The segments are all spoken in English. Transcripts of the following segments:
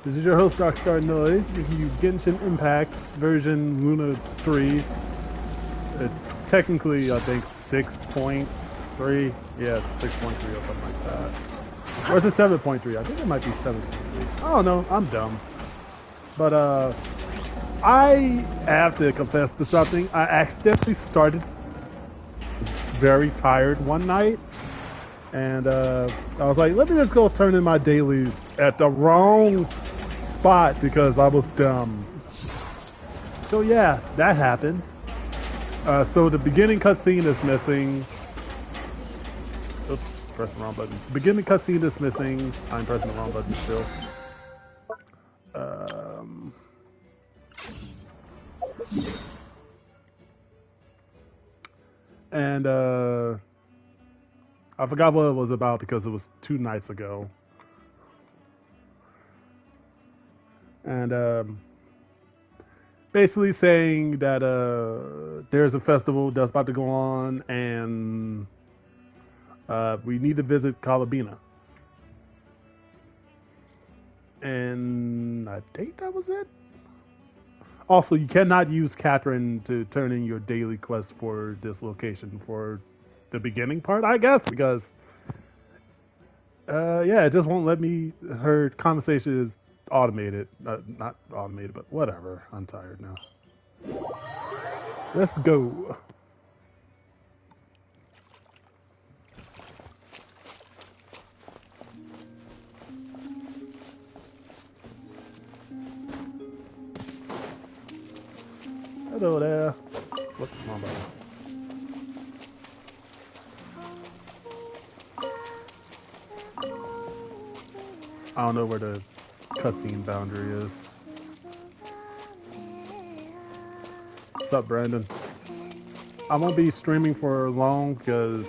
This is your host, Rockstar Noise, giving you Genshin Impact version Luna 3. It's technically, I think, 6.3. Yeah, 6.3 or something like that. Or is it 7.3? I think it might be 7.3. I don't know. I'm dumb. But, I have to confess to something. I accidentally started very tired one night. And I was like, let me just go turn in my dailies at the wrong spot because I was dumb. So yeah, that happened. So the beginning cutscene is missing. Oops, pressed the wrong button. Beginning cutscene is missing. I'm pressing the wrong button still. And I forgot what it was about because it was 2 nights ago. And basically saying that there's a festival that's about to go on and we need to visit Calabina. And I think that was it. Also, you cannot use Catherine to turn in your daily quest for this location for the beginning part, I guess, because yeah, it just won't let me. Her conversation is automated, not automated, but whatever. I'm tired now. Let's go. Hello there. What's wrong about that? I don't know where the cutscene boundary is. What's up, Brandon? I won't be streaming for long because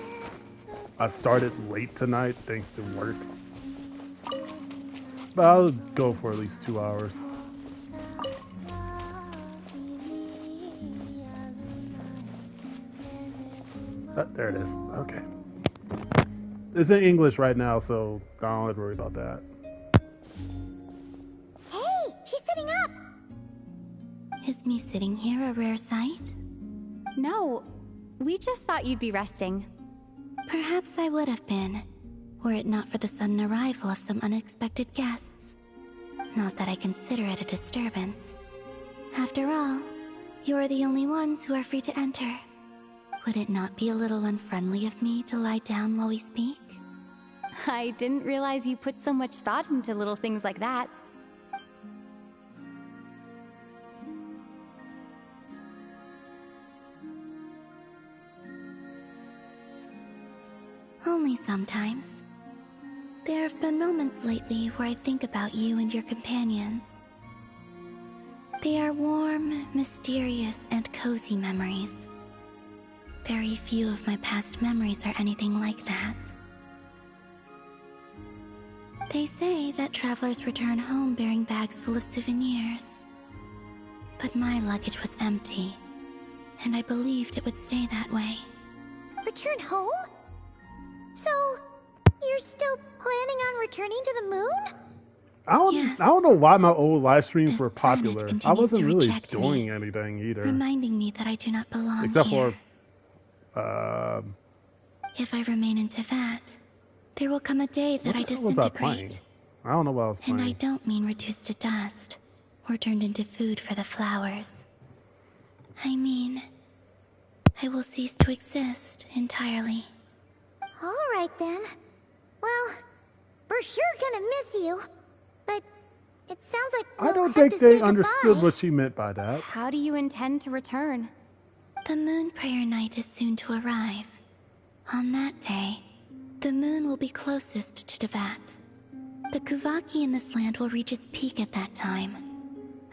I started late tonight thanks to work. But I'll go for at least 2 hours. There it is. Okay. It's in English right now, so I don't have to worry about that. Hey, she's sitting up! Is me sitting here a rare sight? No, we just thought you'd be resting. Perhaps I would have been, were it not for the sudden arrival of some unexpected guests. Not that I consider it a disturbance. After all, you are the only ones who are free to enter. Would it not be a little unfriendly of me to lie down while we speak? I didn't realize you put so much thought into little things like that. Only sometimes. There have been moments lately where I think about you and your companions. They are warm, mysterious, and cozy memories. Very few of my past memories are anything like that. They say that travelers return home bearing bags full of souvenirs. But my luggage was empty, and I believed it would stay that way. Return home? So, you're still planning on returning to the moon? Yes. I don't know why my old live streams This were planet popular. I continues wasn't to really reject doing me, anything either. reminding me that I do not belong Except here. for, If I remain into that, there will come a day that I what the hell was I playing? disintegrate. I don't know what I was playing. And I don't mean reduced to dust, or turned into food for the flowers. I mean, I will cease to exist entirely. Alright then. Well, we're sure gonna miss you. But it sounds like I we'll don't have think to they say understood goodbye. what she meant by that. How do you intend to return? The moon prayer night is soon to arrive. On that day, the moon will be closest to Devat. The Kuvaki in this land will reach its peak at that time.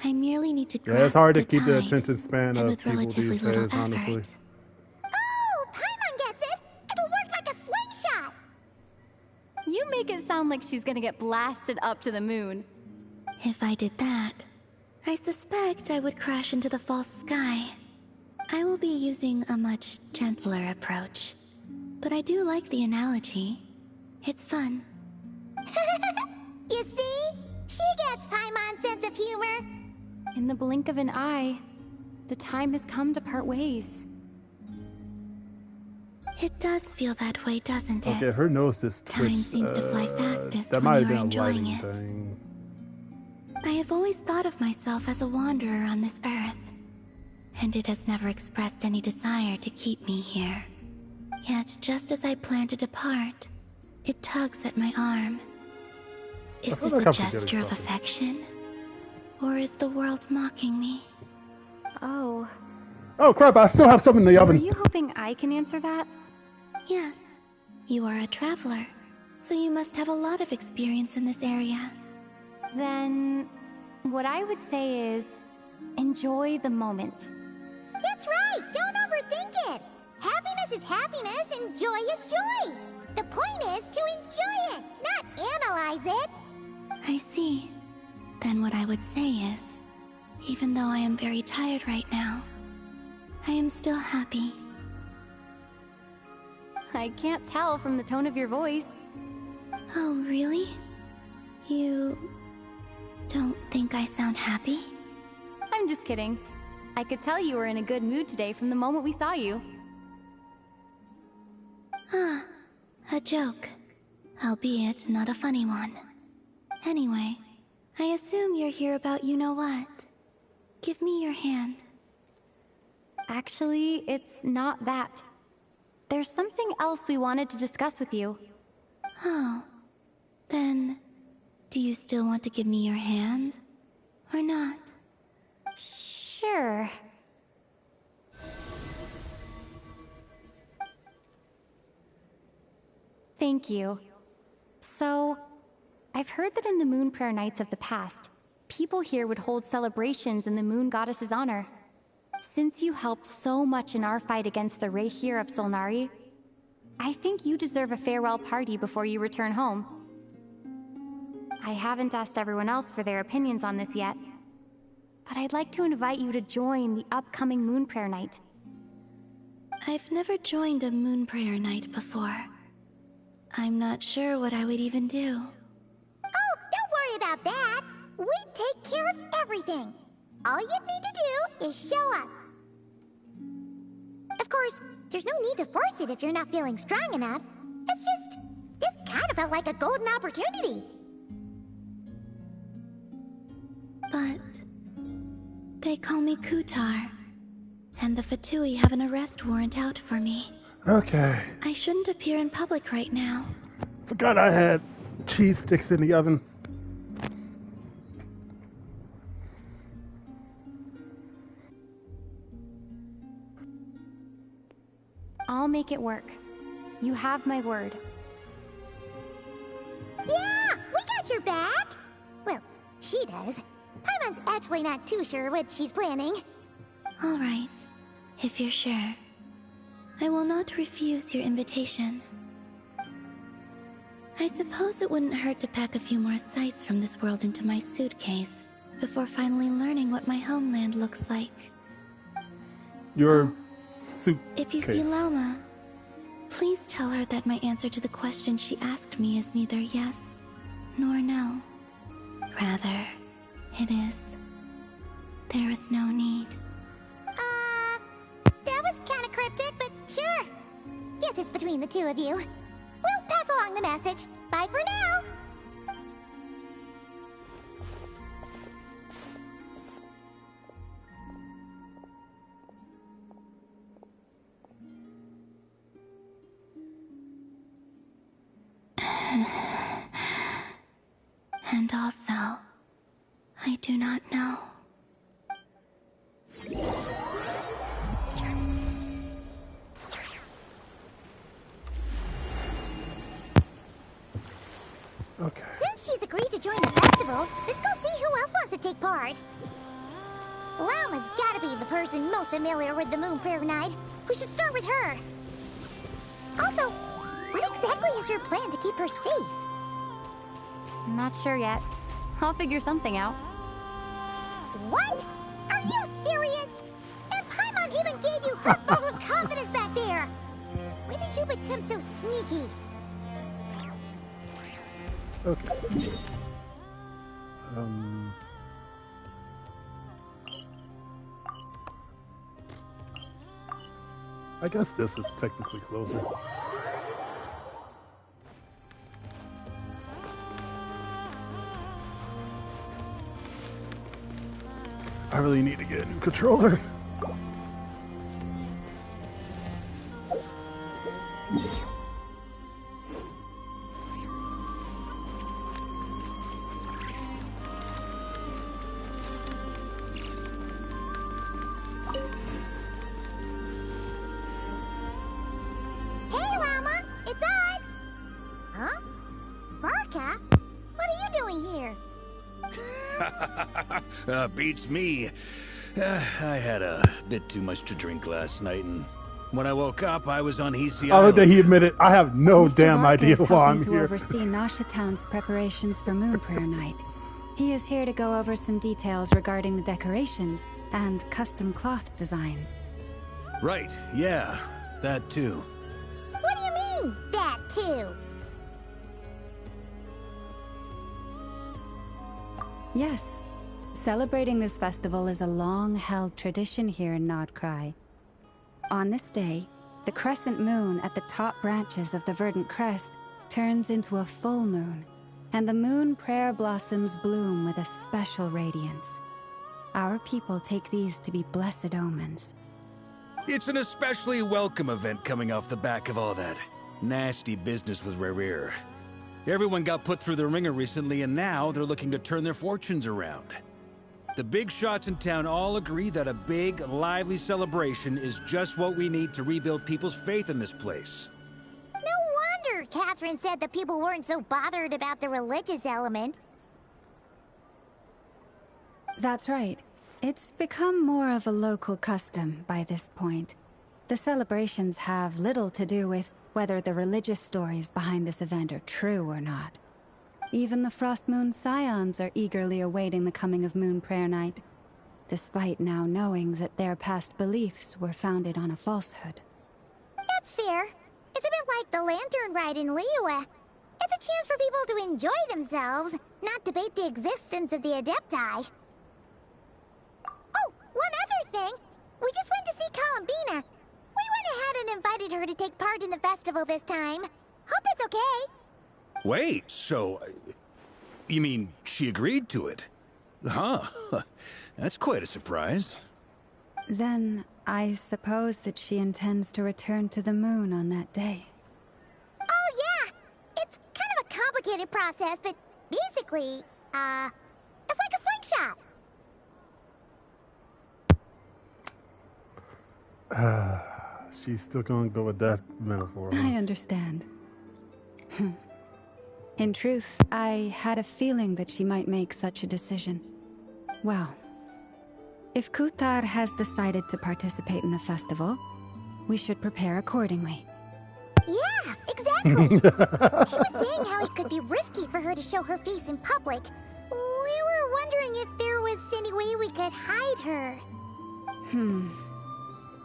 I merely need to grasp Yeah, it's hard to the keep the tide, attention span and of with people relatively these little days, honestly. effort. Oh, Paimon gets it! It'll work like a slingshot! You make it sound like she's gonna get blasted up to the moon. If I did that, I suspect I would crash into the false sky. I will be using a much gentler approach. But I do like the analogy. It's fun. You see? She gets Paimon In the blink of an eye, the time has come to part ways. It does feel that way, doesn't it? Okay, her nose just twitched. Time seems to fly fastest that when might you have are been a enjoying lighting it. thing. I have always thought of myself as a wanderer on this earth, and it has never expressed any desire to keep me here. Yet, just as I plan to depart, it tugs at my arm. Is feel this like a I'm forgetting gesture of something. affection? Or is the world mocking me? Oh, Oh crap! I still have some in the were oven. you hoping I can answer that? Yes, you are a traveler, so you must have a lot of experience in this area. Then, what I would say is, enjoy the moment. That's right! Don't overthink it! Happiness is happiness and joy is joy! The point is to enjoy it, not analyze it! I see. Then what I would say is, even though I am very tired right now, I am still happy. I can't tell from the tone of your voice. Oh, really? You don't think I sound happy? I'm just kidding. I could tell you were in a good mood today from the moment we saw you. Ah, a joke. Albeit not a funny one. Anyway, I assume you're here about you-know-what. Give me your hand. Actually, it's not that. There's something else we wanted to discuss with you. Oh, then, do you still want to give me your hand? Or not? Sure. Thank you. So, I've heard that in the Moon Prayer Nights of the past, people here would hold celebrations in the Moon Goddess's honor. Since you helped so much in our fight against the Reihir of Solnari, I think you deserve a farewell party before you return home. I haven't asked everyone else for their opinions on this yet, but I'd like to invite you to join the upcoming Moon Prayer Night. I've never joined a Moon Prayer Night before. I'm not sure what I would even do. Oh, don't worry about that! We take care of everything! All you need to do is show up. Of course, there's no need to force it if you're not feeling strong enough. It's just, this kind of felt like a golden opportunity. But they call me Kutar, and the Fatui have an arrest warrant out for me. Okay. I shouldn't appear in public right now. Forgot I had cheese sticks in the oven. I'll make it work. You have my word. Yeah, we got your back! Well, she does. Paimon's actually not too sure what she's planning. All right, if you're sure. I will not refuse your invitation. I suppose it wouldn't hurt to pack a few more sights from this world into my suitcase before finally learning what my homeland looks like. Your suitcase. If you see Lama, please tell her that my answer to the question she asked me is neither yes nor no. Rather, it is, there is no need. That was kinda cryptic, but sure. Guess it's between the two of you. We'll pass along the message. Bye for now! And also, I do not know. Okay. Since she's agreed to join the festival, let's go see who else wants to take part. Lama's gotta be the person most familiar with the Moon Prayer Night. We should start with her. Also, what exactly is your plan to keep her safe? Not sure yet. I'll figure something out. What? Are you serious? And Paimon even gave you her vote of confidence back there. When did you become so sneaky? Okay. I guess this is technically closer. I really need to get a new controller. Hey, Llama! It's us! Huh? Varka? What are you doing here? Beats me. I had a bit too much to drink last night, and when I woke up, I was on Hisi Oh, Island. that he admitted, I have no Mr. damn Varka idea is why I'm helping to here. oversee Nasha Town's preparations for Moon Prayer Night. He is here to go over some details regarding the decorations and custom cloth designs. Right, yeah, that too. What do you mean, that too? Yes, celebrating this festival is a long-held tradition here in Nodcry. On this day, the crescent moon at the top branches of the verdant crest turns into a full moon, and the moon prayer blossoms bloom with a special radiance. Our people take these to be blessed omens. It's an especially welcome event coming off the back of all that nasty business with Rare. Everyone got put through the ringer recently, and now they're looking to turn their fortunes around. The big shots in town all agree that a big, lively celebration is just what we need to rebuild people's faith in this place. No wonder Catherine said the people weren't so bothered about the religious element. That's right. It's become more of a local custom by this point. The celebrations have little to do with whether the religious stories behind this event are true or not. Even the Frost Moon Scions are eagerly awaiting the coming of Moon Prayer Night, despite now knowing that their past beliefs were founded on a falsehood. That's fair. It's a bit like the lantern ride in Liyue. It's a chance for people to enjoy themselves, not debate the existence of the Adepti. Oh, one other thing. We just went to see Columbina. We went ahead and invited her to take part in the festival this time. Hope it's okay. Wait, so... you mean she agreed to it? Huh. That's quite a surprise. Then, I suppose that she intends to return to the moon on that day. Oh, yeah. It's kind of a complicated process, but basically, it's like a slingshot. She's still gonna go with that metaphor. Huh? I understand. In truth, I had a feeling that she might make such a decision. Well, if Kuthar has decided to participate in the festival, we should prepare accordingly. Yeah, exactly. She was saying how it could be risky for her to show her face in public. We were wondering if there was any way we could hide her.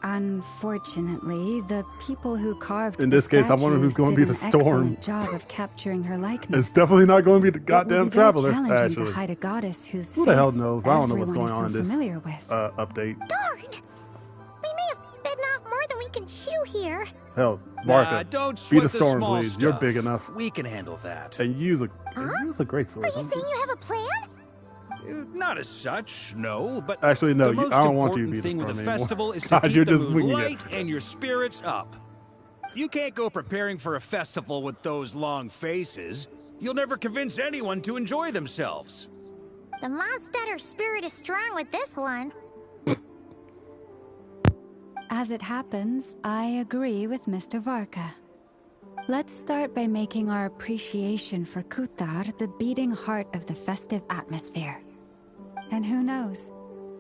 Unfortunately, the people who carved In the this case, I wonder who's statues going to be did the an storm. excellent job of capturing her likeness. It's definitely not going to be the goddamn It would be traveler. very challenging Actually, to hide a goddess whose who the hell face knows? I don't know what's everyone going on in is so this familiar with. update. Darn! We may have bitten off more than we can chew here. Hell, Nah, Varka, don't be sweat the the storm, small please. You're stuff. big enough, We can handle that. and use a great sword. Are you saying you have a plan? Not as such, no, but Actually, no, the you- most I don't want you to important be the thing with storm the anymore. festival is to God, keep you're the just mood winging it. light and your spirits up. You can't go preparing for a festival with those long faces. You'll never convince anyone to enjoy themselves. The Mondstatter spirit is strong with this one. As it happens, I agree with Mr. Varka. Let's start by making our appreciation for Kuthar the beating heart of the festive atmosphere. And who knows,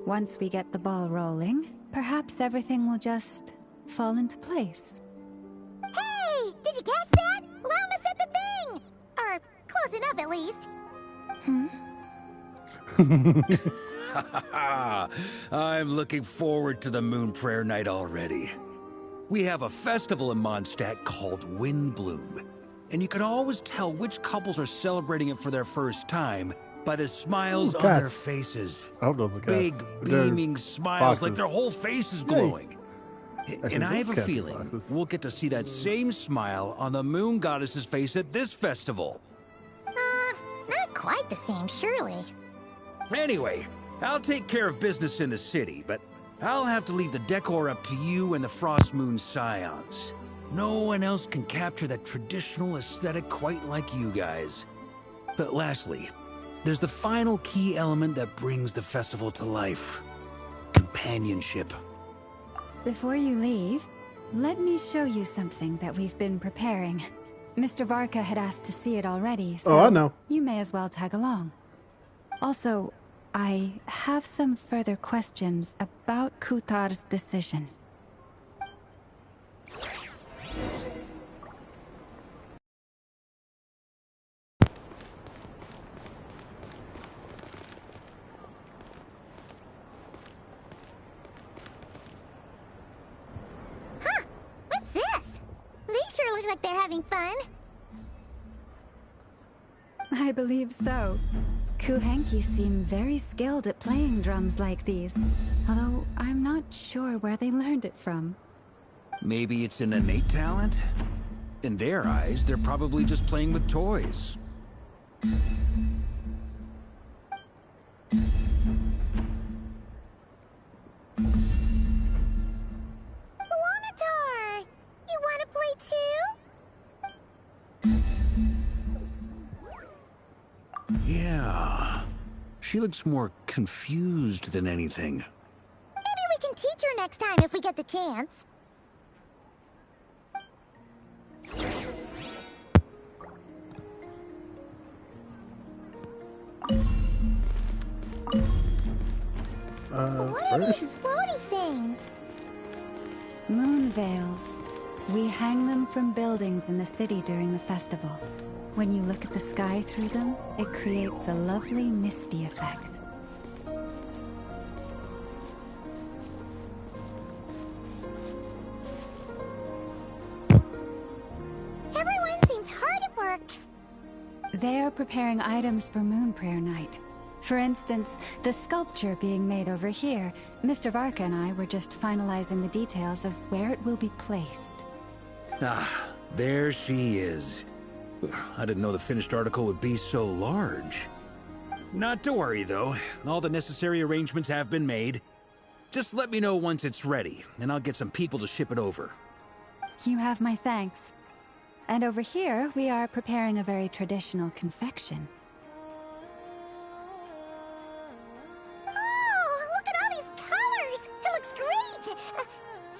once we get the ball rolling, perhaps everything will just fall into place. Hey! Did you catch that? Llama said the thing! Or close enough, at least. I'm looking forward to the Moon Prayer Night already. We have a festival in Mondstadt called Windbloom, and you can always tell which couples are celebrating it for their first time by the smiles Ooh, on their cats. faces. I hope those are cats. Big, They're beaming smiles like foxes. their whole face is Yay. glowing. And I have a those feeling boxes. we'll get to see that same smile on the moon goddess's face at this festival. Not quite the same, surely. Anyway, I'll take care of business in the city, but I'll have to leave the decor up to you and the Frost Moon Scions. No one else can capture that traditional aesthetic quite like you guys. But lastly, there's the final key element that brings the festival to life. Companionship. Before you leave, let me show you something that we've been preparing. Mr. Varka had asked to see it already, so Oh, I know. you may as well tag along. Also, I have some further questions about Kutar's decision. What's this? They sure look like they're having fun. I believe so. Kuhenki seem very skilled at playing drums like these, although I'm not sure where they learned it from. Maybe it's an innate talent? In their eyes, they're probably just playing with toys. Wanatar! You wanna play too? Yeah. She looks more confused than anything. Maybe we can teach her next time if we get the chance. What are British? these floaty things? Moon veils. We hang them from buildings in the city during the festival. When you look at the sky through them, it creates a lovely misty effect. Everyone seems hard at work. They're preparing items for Moon Prayer Night. For instance, the sculpture being made over here, Mr. Varka and I were just finalizing the details of where it will be placed. Ah, there she is. I didn't know the finished article would be so large. Not to worry, though. All the necessary arrangements have been made. Just let me know once it's ready, and I'll get some people to ship it over. You have my thanks. And over here, we are preparing a very traditional confection. Oh, look at all these colors! It looks great!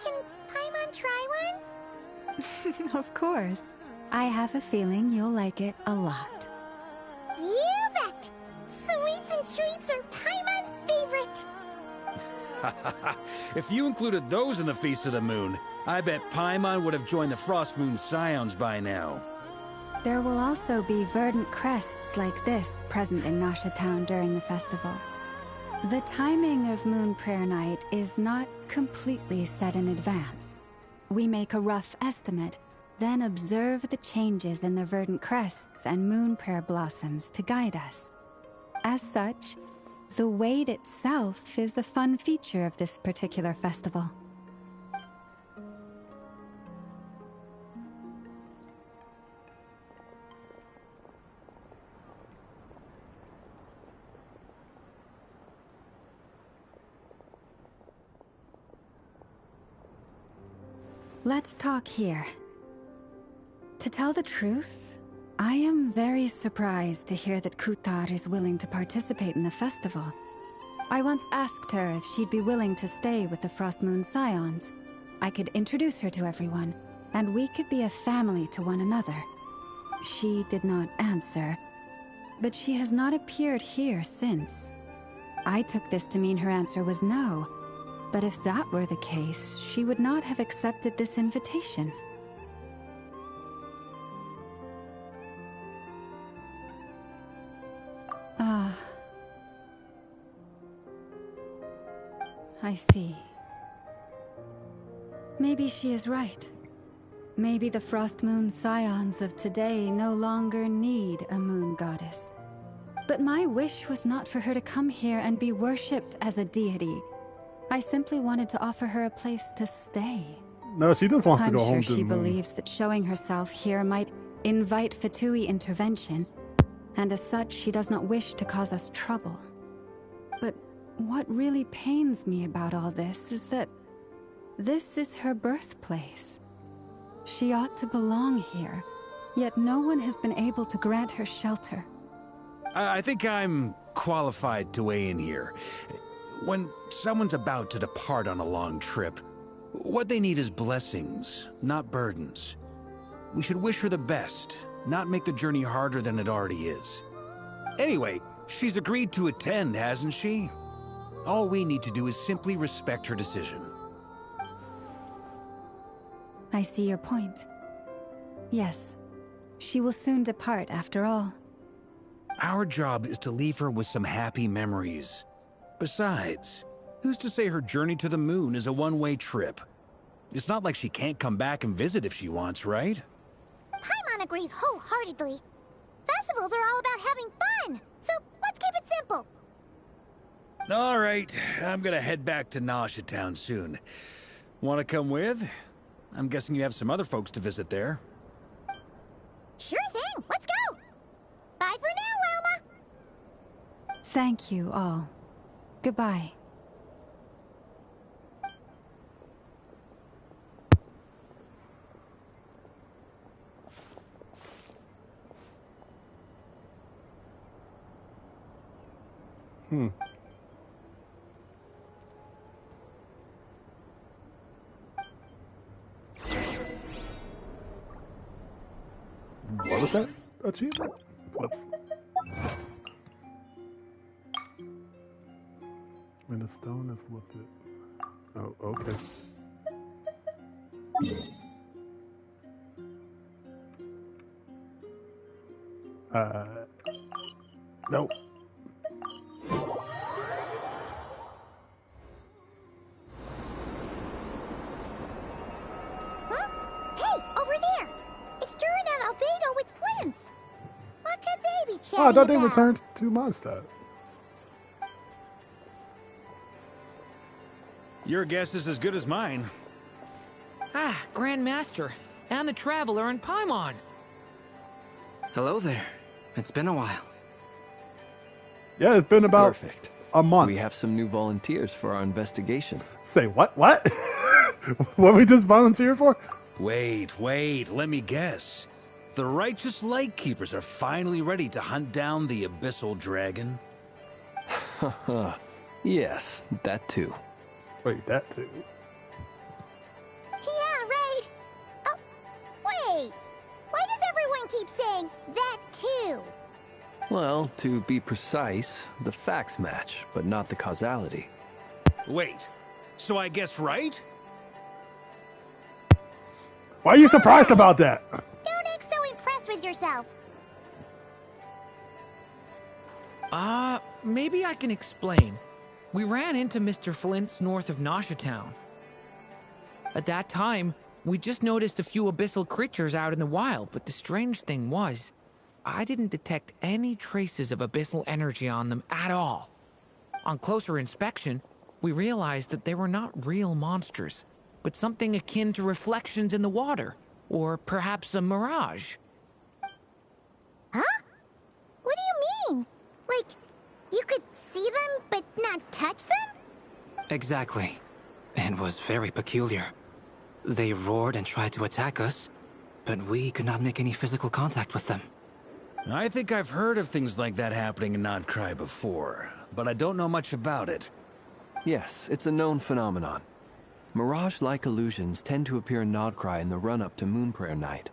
Can Paimon try one? Of course. I have a feeling you'll like it a lot. You bet! Sweets and treats are Paimon's favorite! If you included those in the Feast of the Moon, I bet Paimon would have joined the Frost Moon Scions by now. There will also be verdant crests like this present in Nasha Town during the festival. The timing of Moon Prayer Night is not completely set in advance. We make a rough estimate, then observe the changes in the verdant crests and moon prayer blossoms to guide us. As such, the wait itself is a fun feature of this particular festival. Let's talk here. To tell the truth, I am very surprised to hear that Kutar is willing to participate in the festival. I once asked her if she'd be willing to stay with the Frost Moon Scions. I could introduce her to everyone, and we could be a family to one another. She did not answer, but she has not appeared here since. I took this to mean her answer was no, but if that were the case, she would not have accepted this invitation. Ah. I see. Maybe she is right. Maybe the Frost Moon Scions of today no longer need a moon goddess. But my wish was not for her to come here and be worshipped as a deity. I simply wanted to offer her a place to stay. No, she just wants to I'm go sure home to the she moon. believes that showing herself here might invite Fatui intervention, and as such, she does not wish to cause us trouble. But what really pains me about all this is that this is her birthplace. She ought to belong here, yet no one has been able to grant her shelter. I think I'm qualified to weigh in here. When someone's about to depart on a long trip, what they need is blessings, not burdens. We should wish her the best, not make the journey harder than it already is. Anyway, she's agreed to attend, hasn't she? All we need to do is simply respect her decision. I see your point. Yes, she will soon depart after all. Our job is to leave her with some happy memories. Besides, who's to say her journey to the moon is a one-way trip? It's not like she can't come back and visit if she wants, right? Paimon agrees wholeheartedly. Festivals are all about having fun, so let's keep it simple. All right, I'm gonna head back to Nasha Town soon. Want to come with? I'm guessing you have some other folks to visit there. Sure thing, let's go! Bye for now, Wilma! Thank you all. Goodbye. What was that achievement? Whoops. When the stone is lifted. Oh, okay. Nope. Huh? Hey, over there! It's Durin and Albedo with Flints! What could they be chatting Oh, I thought they about? returned to Mondstadt. Your guess is as good as mine. Ah, Grand Master, and the Traveler and Paimon. Hello there. It's been a while. Yeah, it's been about Perfect. a month. We have some new volunteers for our investigation. Say what? What? What we just volunteered for? Wait, let me guess. The righteous Lightkeepers are finally ready to hunt down the Abyssal Dragon? Haha. Yes, that too. Wait, that too. Yeah, right! Oh, wait! Why does everyone keep saying that too? Well, to be precise, the facts match, but not the causality. Wait, so I guessed right? Why are you surprised about that? Don't act so impressed with yourself. Maybe I can explain. We ran into Mr. Flint's north of Nasha Town. At that time, we just noticed a few abyssal creatures out in the wild, but the strange thing was, I didn't detect any traces of abyssal energy on them at all. On closer inspection, we realized that they were not real monsters, but something akin to reflections in the water, or perhaps a mirage. Huh? What do you mean? Like, you could see them, but not touch them? Exactly. It was very peculiar. They roared and tried to attack us, but we could not make any physical contact with them. I think I've heard of things like that happening in Nodcry before, but I don't know much about it. Yes, it's a known phenomenon. Mirage-like illusions tend to appear in Nodcry in the run-up to Moonprayer Night.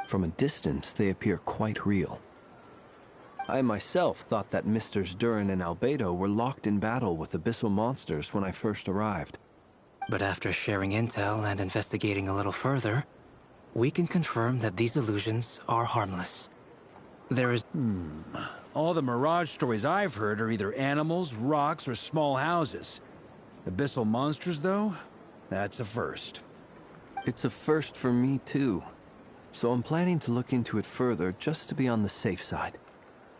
From a distance, they appear quite real. I myself thought that Misters Durin and Albedo were locked in battle with abyssal monsters when I first arrived. But after sharing intel and investigating a little further, we can confirm that these illusions are harmless. There is... All the Mirage stories I've heard are either animals, rocks, or small houses. Abyssal monsters, though? That's a first. It's a first for me, too. So I'm planning to look into it further just to be on the safe side.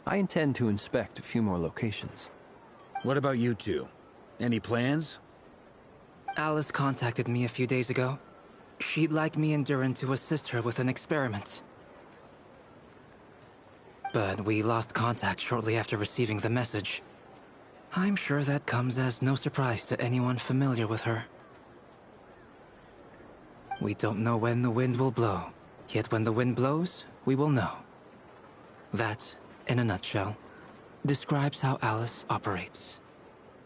I intend to inspect a few more locations. What about you two? Any plans? Alice contacted me a few days ago. She'd like me and Duran to assist her with an experiment. But we lost contact shortly after receiving the message. I'm sure that comes as no surprise to anyone familiar with her. We don't know when the wind will blow, yet when the wind blows, we will know. That, in a nutshell, describes how Alice operates.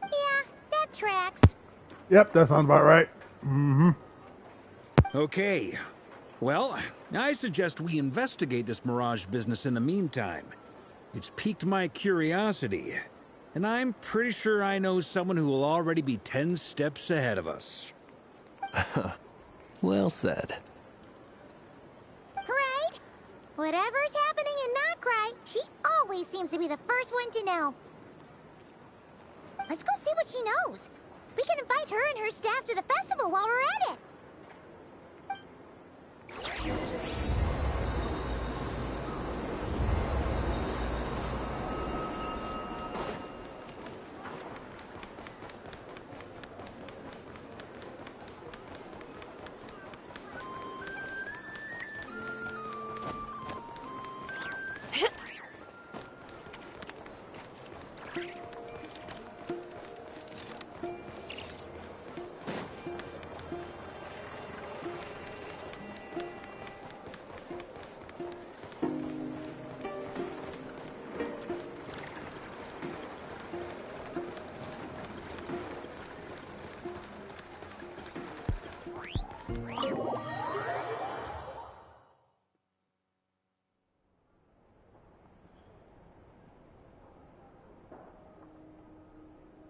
Yeah, that tracks. Yep, that sounds about right. Mm-hmm. Okay. Well, I suggest we investigate this Mirage business in the meantime. It's piqued my curiosity, and I'm pretty sure I know someone who will already be 10 steps ahead of us. Well said. Right? Whatever's happening in Notcry, she always seems to be the first one to know. Let's go see what she knows. We can invite her and her staff to the festival while we're at it.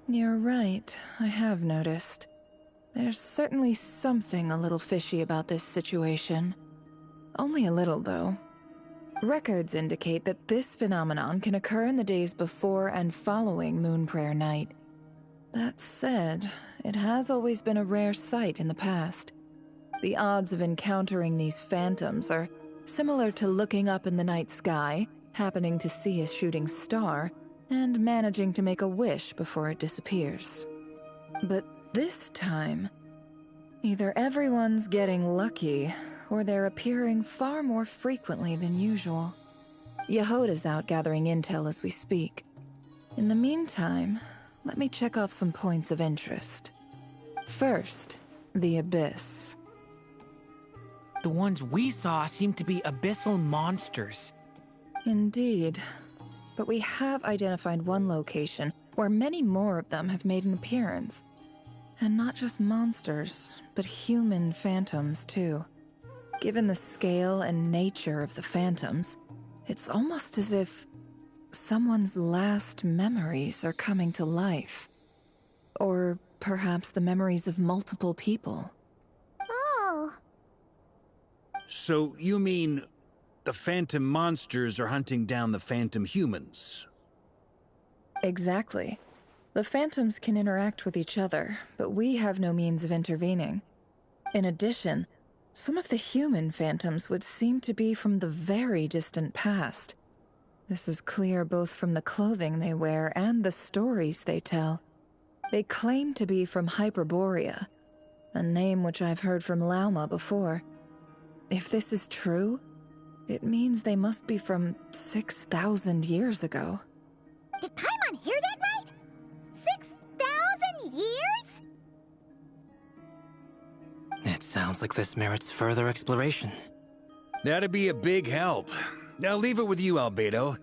You're right, I have noticed. There's certainly something a little fishy about this situation. Only a little, though. Records indicate that this phenomenon can occur in the days before and following Moon Prayer Night. That said, it has always been a rare sight in the past. The odds of encountering these phantoms are similar to looking up in the night sky, happening to see a shooting star, and managing to make a wish before it disappears. But this time, either everyone's getting lucky, or they're appearing far more frequently than usual. Yehoda's out gathering intel as we speak. In the meantime, let me check off some points of interest. First, the Abyss. The ones we saw seem to be abyssal monsters. Indeed. But we have identified one location where many more of them have made an appearance. And not just monsters, but human phantoms too. Given the scale and nature of the phantoms, it's almost as if someone's last memories are coming to life. Or perhaps the memories of multiple people. Oh. So you mean the phantom monsters are hunting down the phantom humans? Exactly. The phantoms can interact with each other, but we have no means of intervening. In addition, some of the human phantoms would seem to be from the very distant past. This is clear both from the clothing they wear and the stories they tell. They claim to be from Hyperborea, a name which I've heard from Lauma before. If this is true, it means they must be from 6,000 years ago. Did Paimon hear that right? 6,000 years? It sounds like this merits further exploration. That'd be a big help. I'll leave it with you, Albedo.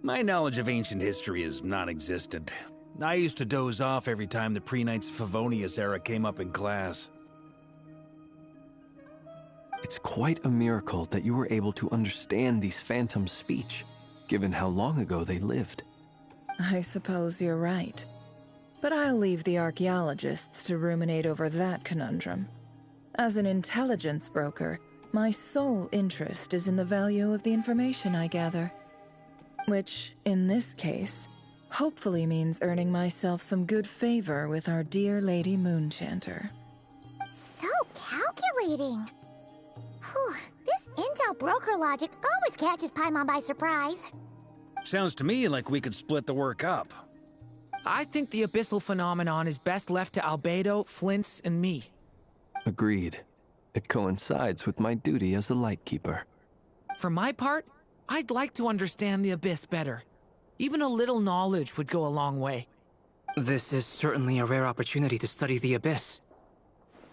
My knowledge of ancient history is non-existent. I used to doze off every time the pre-Knights of Favonius era came up in class. It's quite a miracle that you were able to understand these phantoms' speech, given how long ago they lived. I suppose you're right. But I'll leave the archaeologists to ruminate over that conundrum. As an intelligence broker, my sole interest is in the value of the information I gather. Which, in this case, hopefully means earning myself some good favor with our dear Lady Moonchanter. So calculating. Whew, this intel broker logic always catches Paimon by surprise. Sounds to me like we could split the work up. I think the abyssal phenomenon is best left to Albedo, Flints, and me. Agreed. It coincides with my duty as a lightkeeper. For my part, I'd like to understand the abyss better. Even a little knowledge would go a long way. This is certainly a rare opportunity to study the abyss.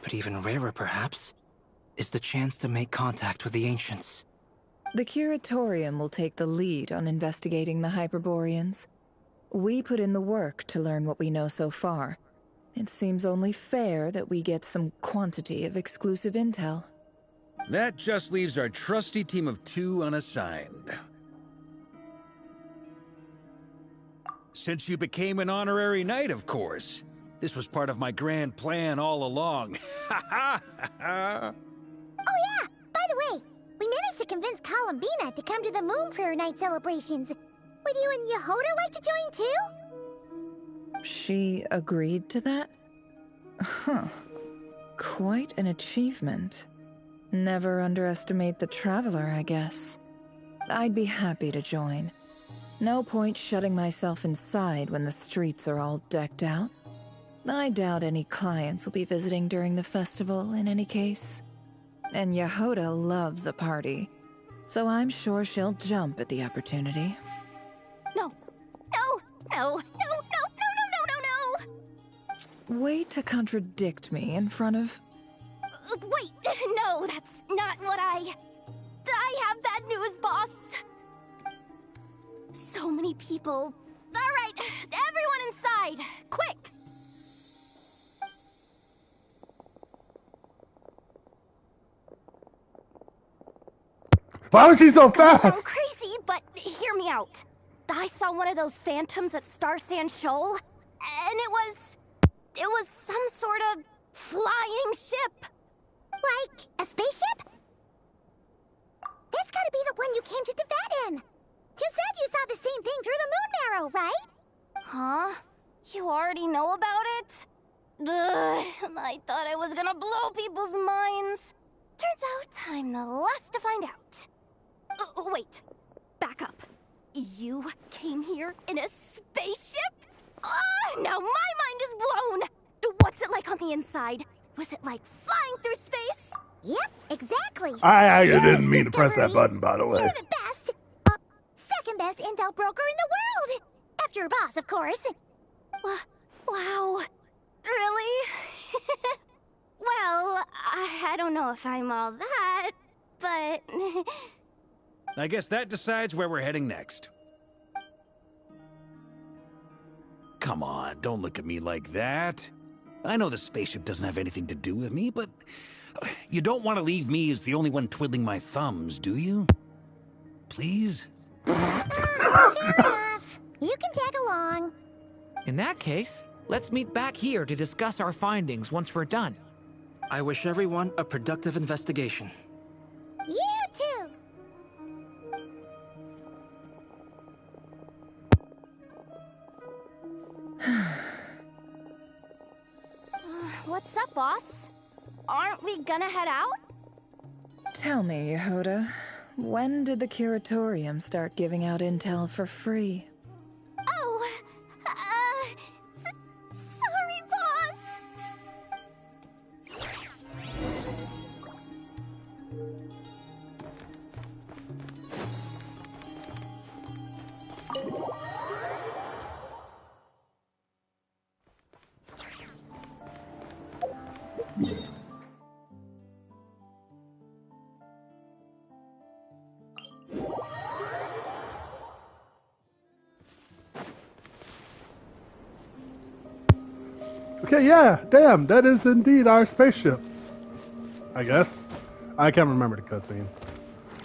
But even rarer, perhaps, is the chance to make contact with the ancients. The Curatorium will take the lead on investigating the Hyperboreans. We put in the work to learn what we know so far. It seems only fair that we get some quantity of exclusive intel. That just leaves our trusty team of 2 unassigned. Since you became an honorary knight, of course. This was part of my grand plan all along. Ha ha ha! Oh yeah! By the way, we managed to convince Columbina to come to the Moon Prayer Night celebrations. Would you and Yehoda like to join too? She agreed to that? Huh. Quite an achievement. Never underestimate the traveler, I guess. I'd be happy to join. No point shutting myself inside when the streets are all decked out. I doubt any clients will be visiting during the festival in any case. And Yehoda loves a party, so I'm sure she'll jump at the opportunity. No. No. No. No. No. No. No. No. No. No. Way to contradict me in front of... Wait. No, that's not what I have bad news, boss. So many people. All right, everyone inside. Quick. Why was she so fast? Sound crazy, but hear me out. I saw one of those phantoms at Star Sand Shoal, and it was some sort of flying ship. Like a spaceship? That's gotta be the one you came to Tibet in. You said you saw the same thing through the moon marrow, right? Huh? You already know about it? Ugh, I thought I was gonna blow people's minds. Turns out I'm the last to find out. Wait, back up. You came here in a spaceship? Now my mind is blown! What's it like on the inside? Was it like flying through space? Yep, exactly. I didn't mean to press that button, by the way. You're the best. Second best intel broker in the world. After your boss, of course. Wow. Really? Well, I don't know if I'm all that, but... I guess that decides where we're heading next. Come on, don't look at me like that. I know the spaceship doesn't have anything to do with me, but you don't want to leave me as the only one twiddling my thumbs, do you? Please? Fair enough. You can tag along. In that case, let's meet back here to discuss our findings once we're done. I wish everyone a productive investigation. You too. What's up, boss? Aren't we gonna head out? Tell me, Yehoda, when did the Curatorium start giving out intel for free? Oh, sorry, boss. Okay, yeah, damn, that is indeed our spaceship. I guess. I can't remember the cutscene.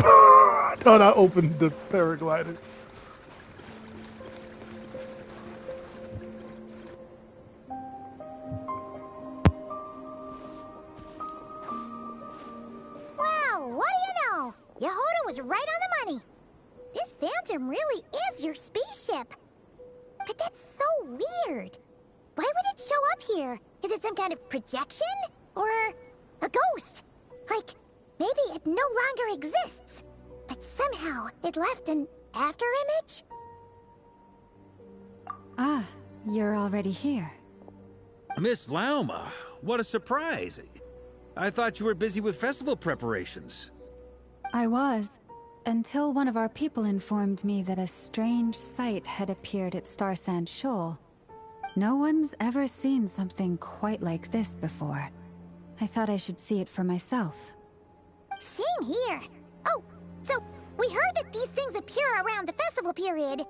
I thought I opened the paraglider. Well, what do you know? Yehoda was right on the money. This Phantom really is your spaceship. But that's so weird. Why would it show up here? Is it some kind of projection? Or a ghost? Like, maybe it no longer exists, but somehow it left an afterimage? Ah, you're already here. Miss Lauma, what a surprise. I thought you were busy with festival preparations. I was, until one of our people informed me that a strange sight had appeared at Starsand Shoal. No one's ever seen something quite like this before. I thought I should see it for myself. Same here. Oh, so we heard that these things appear around the festival period.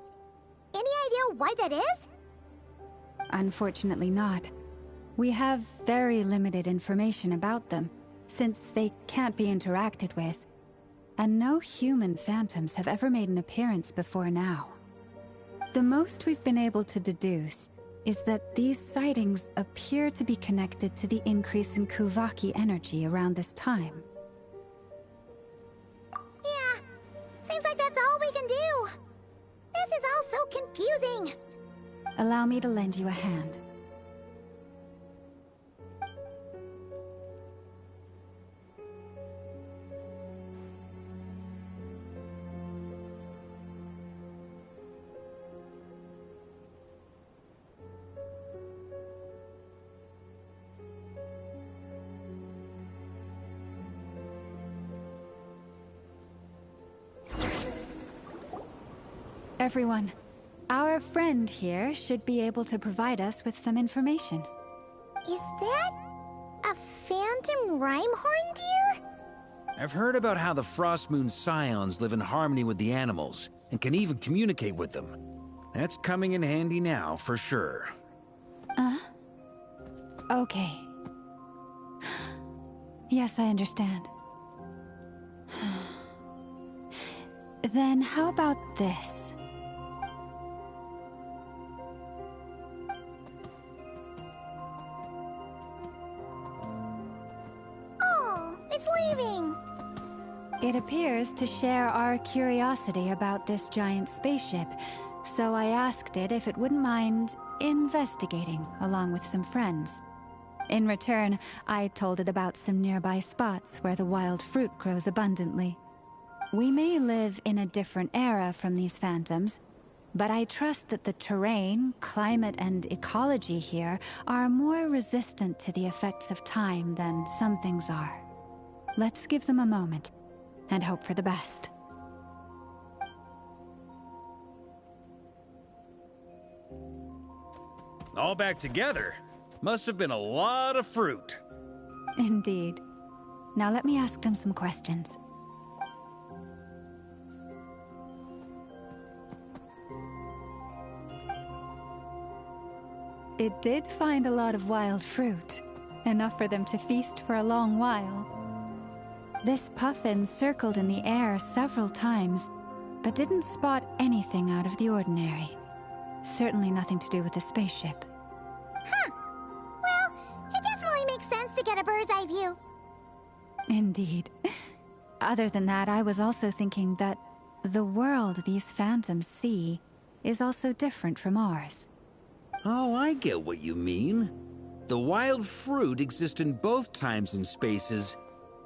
Any idea why that is? Unfortunately not. We have very limited information about them, since they can't be interacted with. And no human phantoms have ever made an appearance before now. The most we've been able to deduce is that these sightings appear to be connected to the increase in Kuvaki energy around this time. Yeah, seems like that's all we can do. This is all so confusing. Allow me to lend you a hand. Everyone, our friend here should be able to provide us with some information. Is that a phantom Rhyme-horn deer? I've heard about how the Frost Moon Scions live in harmony with the animals and can even communicate with them. That's coming in handy now, for sure. Okay. Yes, I understand. Then how about this? Oh, it's leaving. It appears to share our curiosity about this giant spaceship, so I asked it if it wouldn't mind investigating along with some friends. In return, I told it about some nearby spots where the wild fruit grows abundantly. We may live in a different era from these phantoms, but I trust that the terrain, climate, and ecology here are more resistant to the effects of time than some things are. Let's give them a moment and hope for the best. All back together? Must have been a lot of fruit. Indeed. Now let me ask them some questions. It did find a lot of wild fruit, enough for them to feast for a long while. This puffin circled in the air several times, but didn't spot anything out of the ordinary. Certainly nothing to do with the spaceship. Huh. Well, it definitely makes sense to get a bird's eye view. Indeed. Other than that, I was also thinking that the world these phantoms see is also different from ours. Oh, I get what you mean. The wild fruit exist in both times and spaces,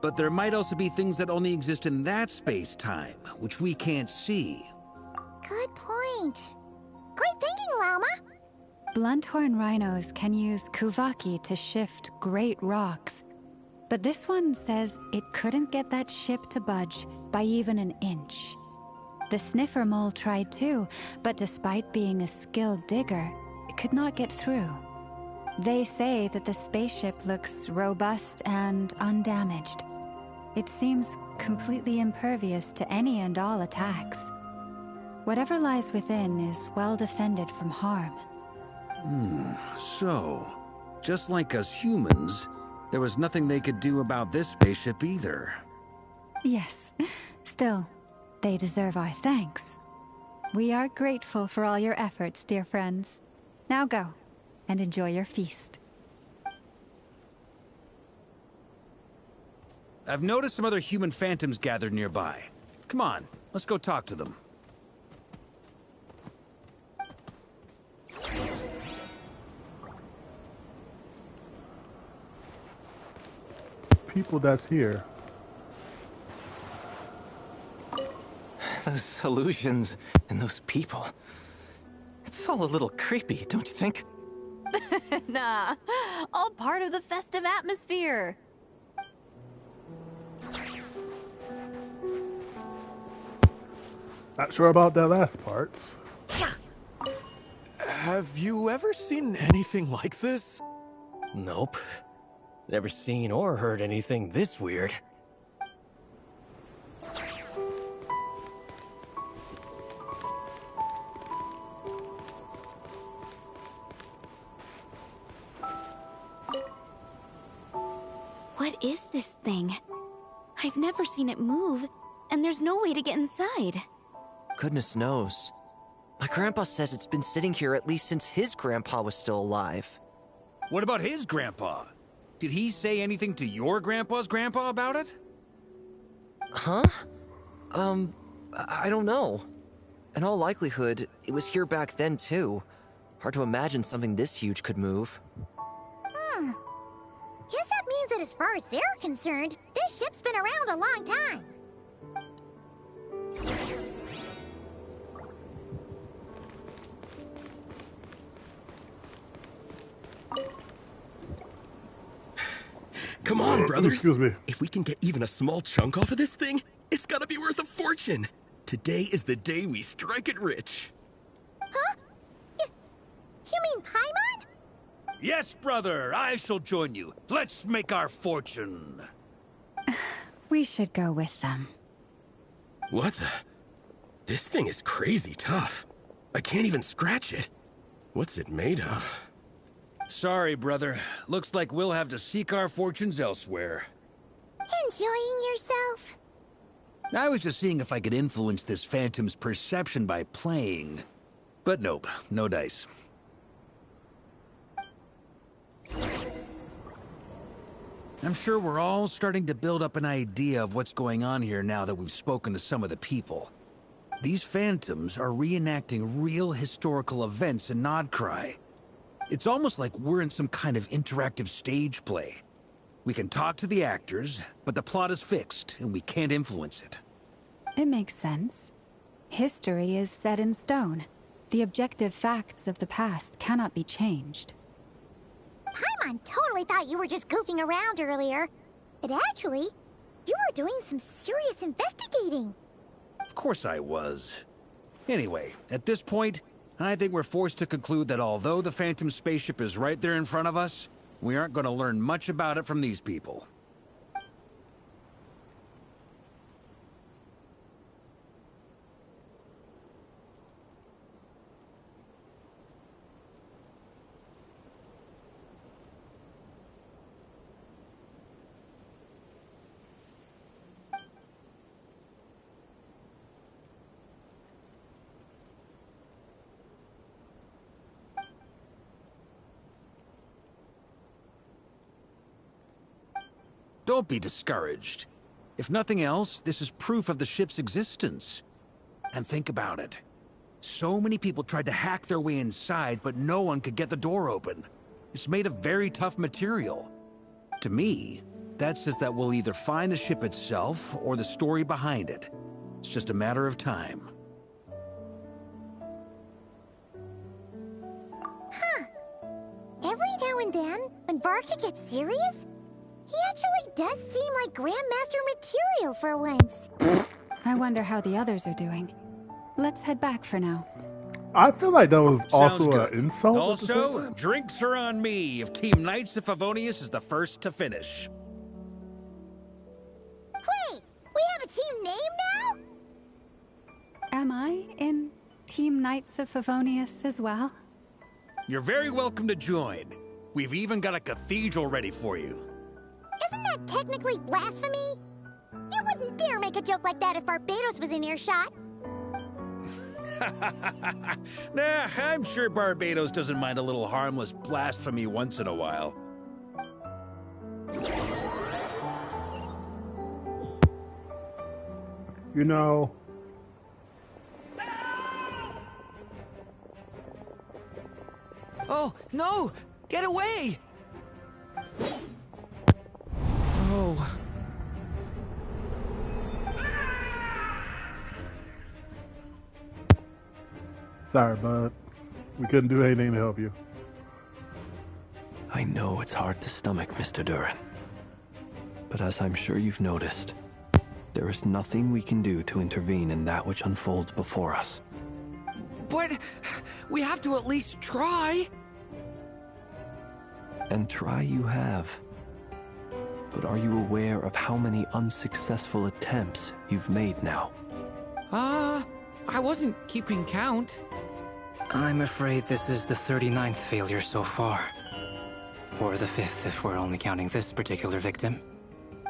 but there might also be things that only exist in that space-time, which we can't see. Good point. Great thinking, Lauma. Blunthorn rhinos can use Kuvaki to shift great rocks, but this one says it couldn't get that ship to budge by even an inch. The sniffer mole tried too, but despite being a skilled digger, it could not get through. They say that the spaceship looks robust and undamaged. It seems completely impervious to any and all attacks. Whatever lies within is well defended from harm. So, just like us humans, there was nothing they could do about this spaceship either. Yes. Still, they deserve our thanks. We are grateful for all your efforts, dear friends. Now go, and enjoy your feast. I've noticed some other human phantoms gathered nearby. Come on, let's go talk to them. People that's here. Those illusions and those people. It's all a little creepy, don't you think? Nah, all part of the festive atmosphere. Not sure about that last part. Have you ever seen anything like this? Nope. Never seen or heard anything this weird. What is this thing? I've never seen it move, and there's no way to get inside. Goodness knows. My grandpa says it's been sitting here at least since his grandpa was still alive. What about his grandpa? Did he say anything to your grandpa's grandpa about it? Huh? I don't know. In all likelihood, it was here back then too. Hard to imagine something this huge could move. Guess that means that as far as they're concerned, this ship's been around a long time. Come on, brothers. Excuse me. If we can get even a small chunk off of this thing, it's gotta be worth a fortune. Today is the day we strike it rich. Huh? You mean Paimon? Yes, brother, I shall join you. Let's make our fortune. We should go with them. What the? This thing is crazy tough. I can't even scratch it. What's it made of? Sorry, brother. Looks like we'll have to seek our fortunes elsewhere. Enjoying yourself? I was just seeing if I could influence this phantom's perception by playing. But nope, no dice. I'm sure we're all starting to build up an idea of what's going on here now that we've spoken to some of the people. These phantoms are reenacting real historical events in Nodcry. It's almost like we're in some kind of interactive stage play. We can talk to the actors, but the plot is fixed, and we can't influence it. It makes sense. History is set in stone. The objective facts of the past cannot be changed. Paimon totally thought you were just goofing around earlier. But actually, you were doing some serious investigating. Of course I was. Anyway, at this point, I think we're forced to conclude that although the Phantom spaceship is right there in front of us, we aren't going to learn much about it from these people. Don't be discouraged. If nothing else, this is proof of the ship's existence. And think about it. So many people tried to hack their way inside, but no one could get the door open. It's made of very tough material. To me, that says that we'll either find the ship itself or the story behind it. It's just a matter of time. Huh. Every now and then, when Varka gets serious, he actually does seem like Grandmaster material for once. I wonder how the others are doing. Let's head back for now. I feel like that was Sounds also good. an insult. Also, drinks are on me if Team Knights of Favonius is the first to finish. Wait, we have a team name now? Am I in Team Knights of Favonius as well? You're very welcome to join. We've even got a cathedral ready for you. Isn't that technically blasphemy? You wouldn't dare make a joke like that if Barbados was in earshot. Nah, I'm sure Barbados doesn't mind a little harmless blasphemy once in a while. You know... Oh, no! Get away! Oh. Sorry, bud. We couldn't do anything to help you. I know it's hard to stomach, Mr. Durin. But as I'm sure you've noticed, there is nothing we can do to intervene in that which unfolds before us. But we have to at least try. And try you have. But are you aware of how many unsuccessful attempts you've made now? I wasn't keeping count. I'm afraid this is the 39th failure so far. Or the 5th if we're only counting this particular victim.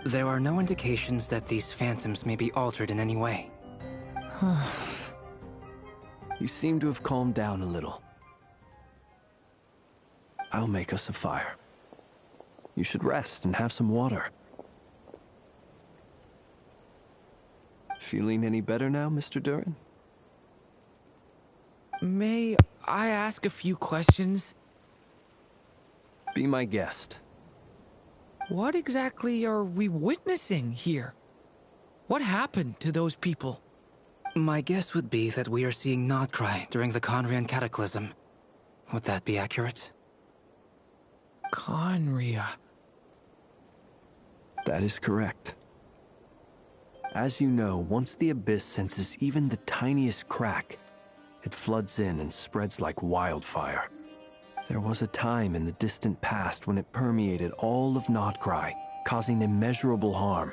There are no indications that these phantoms may be altered in any way. You seem to have calmed down a little. I'll make us a fire. You should rest and have some water. Feeling any better now, Mr. Durin? May I ask a few questions? Be my guest. What exactly are we witnessing here? What happened to those people? My guess would be that we are seeing Nodcry during the Conrian Cataclysm. Would that be accurate? Conria. That is correct. As you know, once the Abyss senses even the tiniest crack, it floods in and spreads like wildfire. There was a time in the distant past when it permeated all of Nodcry, causing immeasurable harm.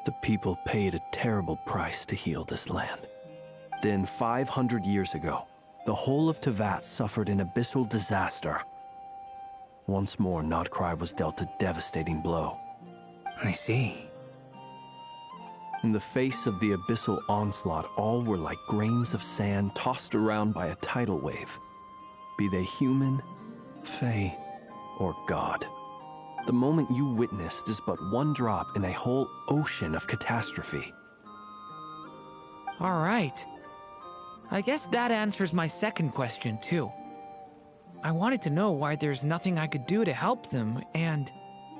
The people paid a terrible price to heal this land. Then, 500 years ago, the whole of Teyvat suffered an abyssal disaster. Once more, Nodcry was dealt a devastating blow. I see. In the face of the abyssal onslaught, all were like grains of sand tossed around by a tidal wave. Be they human, fae, or god. The moment you witnessed is but one drop in a whole ocean of catastrophe. All right. I guess that answers my second question, too. I wanted to know why there's nothing I could do to help them, and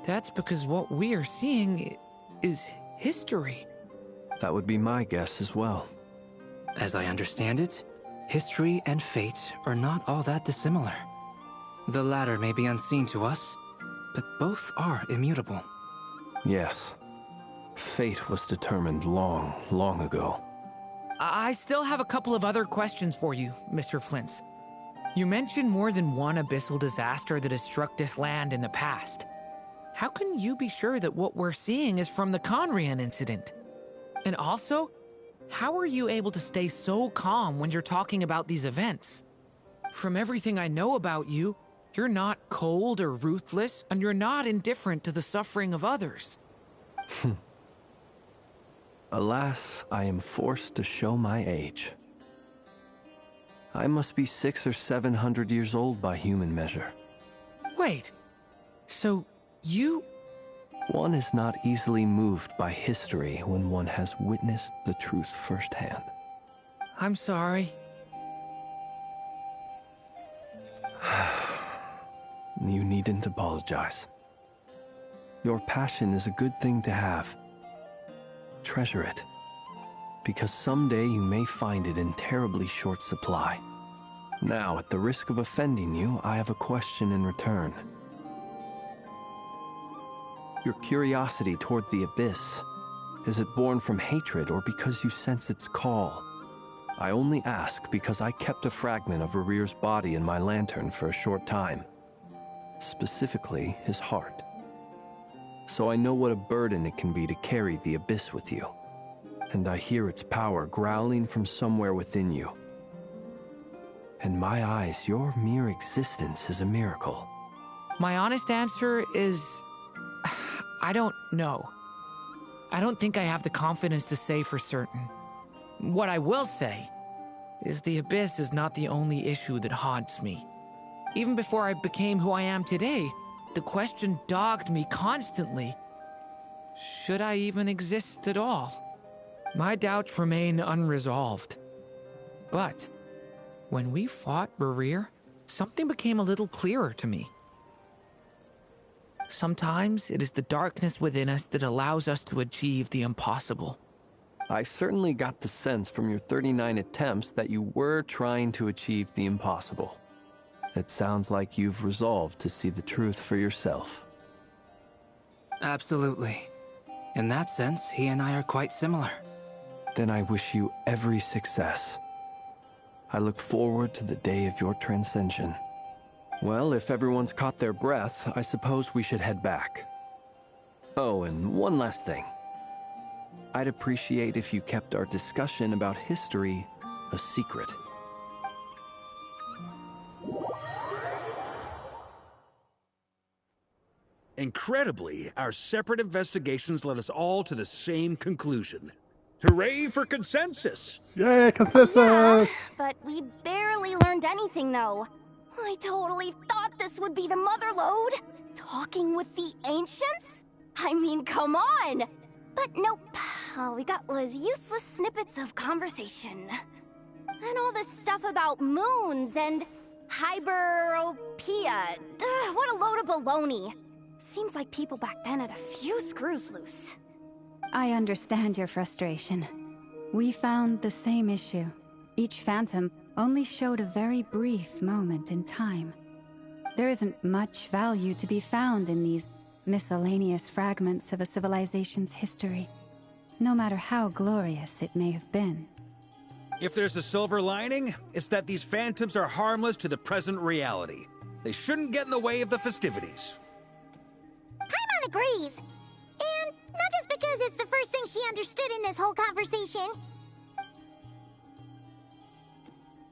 that's because what we are seeing is history. That would be my guess as well. As I understand it, history and fate are not all that dissimilar. The latter may be unseen to us, but both are immutable. Yes. Fate was determined long, long ago. I still have a couple of other questions for you, Mr. Flint's. You mentioned more than one abyssal disaster that has struck this land in the past. How can you be sure that what we're seeing is from the Conrian incident? And also, how are you able to stay so calm when you're talking about these events? From everything I know about you, you're not cold or ruthless, and you're not indifferent to the suffering of others. Alas, I am forced to show my age. I must be 600 or 700 years old by human measure. Wait, so you... One is not easily moved by history when one has witnessed the truth firsthand. I'm sorry. You needn't apologize. Your passion is a good thing to have. Treasure it, because someday you may find it in terribly short supply. Now, at the risk of offending you, I have a question in return. Your curiosity toward the Abyss, is it born from hatred or because you sense its call? I only ask because I kept a fragment of Rerir's body in my lantern for a short time. Specifically, his heart. So I know what a burden it can be to carry the Abyss with you. And I hear its power growling from somewhere within you. In my eyes, your mere existence is a miracle. My honest answer is... I don't know. I don't think I have the confidence to say for certain. What I will say is the Abyss is not the only issue that haunts me. Even before I became who I am today, the question dogged me constantly. Should I even exist at all? My doubts remain unresolved. But when we fought Rerir, something became a little clearer to me. Sometimes it is the darkness within us that allows us to achieve the impossible. I certainly got the sense from your 39 attempts that you were trying to achieve the impossible. It sounds like you've resolved to see the truth for yourself. Absolutely. In that sense, he and I are quite similar. Then I wish you every success. I look forward to the day of your transcension. Well, if everyone's caught their breath, I suppose we should head back. Oh, and one last thing. I'd appreciate if you kept our discussion about history a secret. Incredibly, our separate investigations led us all to the same conclusion. Hooray for consensus! Yay, consensus! Yeah, but we barely learned anything, though. I totally thought this would be the mother lode. Talking with the ancients? I mean, come on! But nope. All we got was useless snippets of conversation. And all this stuff about moons and hyperopia. What a load of baloney. Seems like people back then had a few screws loose. I understand your frustration. We found the same issue. Each phantom only showed a very brief moment in time. There isn't much value to be found in these miscellaneous fragments of a civilization's history, no matter how glorious it may have been. If there's a silver lining, it's that these phantoms are harmless to the present reality. They shouldn't get in the way of the festivities. Paimon agrees. And not just because it's the first thing she understood in this whole conversation.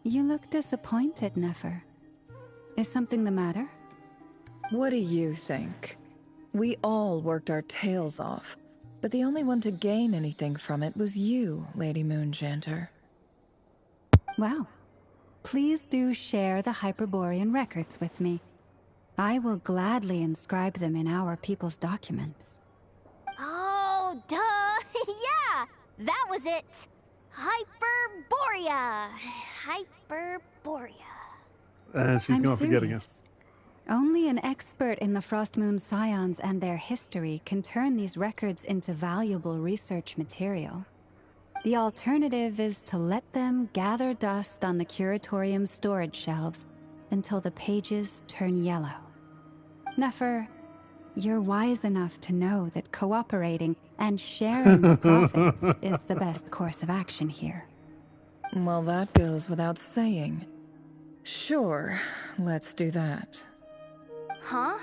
You look disappointed, Nefer. Is something the matter? What do you think? We all worked our tails off, but the only one to gain anything from it was you, Lady Moonjanter. Well, please do share the Hyperborean records with me. I will gladly inscribe them in our people's documents. Oh, duh! Yeah! That was it! Hyperborea! Hyperborea. And she's I'm gonna forget again. serious. Only an expert in the Frostmoon Scions and their history can turn these records into valuable research material. The alternative is to let them gather dust on the Curatorium's storage shelves until the pages turn yellow. Nefer, you're wise enough to know that cooperating and sharing the profits is the best course of action here. Well, that goes without saying. Sure, let's do that. Huh?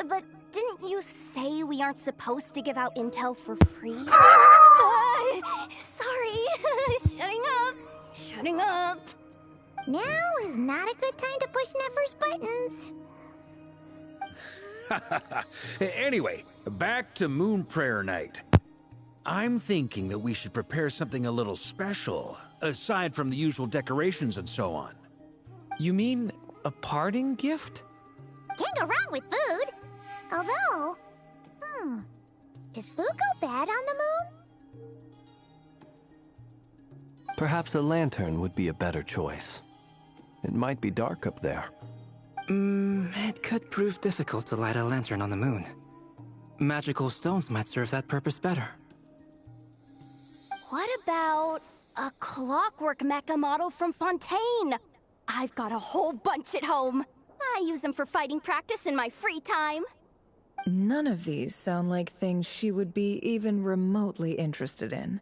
But didn't you say we aren't supposed to give out intel for free? Sorry. Shutting up. Shutting up. Now is not a good time to push Nefer's buttons. Anyway, back to Moon Prayer Night. I'm thinking that we should prepare something a little special, aside from the usual decorations and so on. You mean a parting gift? Can't go wrong with food. Although, does food go bad on the moon? Perhaps a lantern would be a better choice. It might be dark up there. It could prove difficult to light a lantern on the moon. Magical stones might serve that purpose better. What about a clockwork mecha model from Fontaine? I've got a whole bunch at home. I use them for fighting practice in my free time. None of these sound like things she would be even remotely interested in.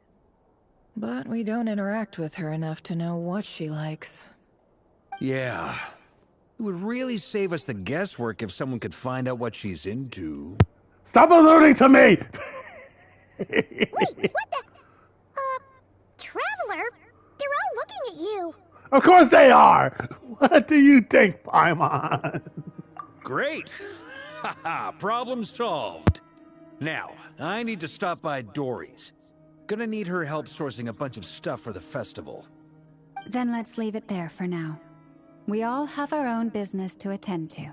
But we don't interact with her enough to know what she likes. Yeah. It would really save us the guesswork if someone could find out what she's into. Stop alluding to me! Wait, what the? Traveler? They're all looking at you. Of course they are! What do you think, Paimon? Great! Haha, problem solved. Now, I need to stop by Dory's. Gonna need her help sourcing a bunch of stuff for the festival. Then let's leave it there for now. We all have our own business to attend to.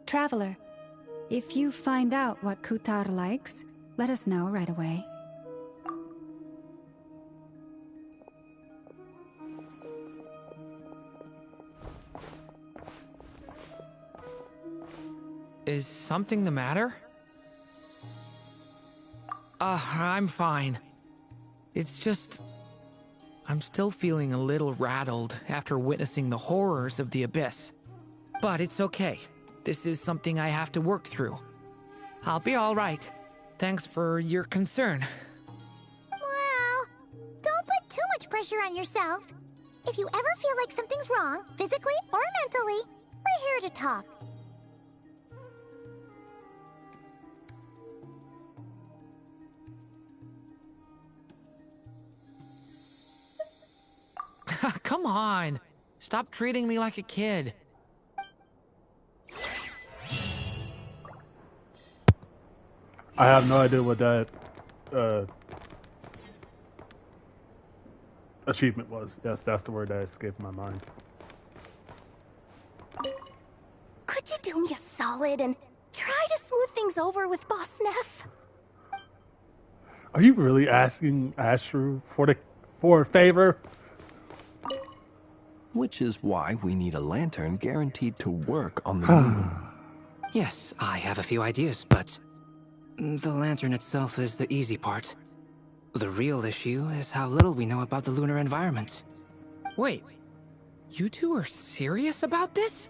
Traveler, if you find out what Kutar likes, let us know right away. Is something the matter? I'm fine. It's just... I'm still feeling a little rattled after witnessing the horrors of the Abyss. But it's okay. This is something I have to work through. I'll be alright. Thanks for your concern. Well, don't put too much pressure on yourself. If you ever feel like something's wrong, physically or mentally, we're here to talk. Come on. Stop treating me like a kid. I have no idea what that achievement was. Yes, that's the word that escaped my mind. Could you do me a solid and try to smooth things over with Boss Neff? Are you really asking Ashru for a favor? Which is why we need a lantern guaranteed to work on the moon. Yes, I have a few ideas, but the lantern itself is the easy part. The real issue is how little we know about the lunar environment. Wait, you two are serious about this?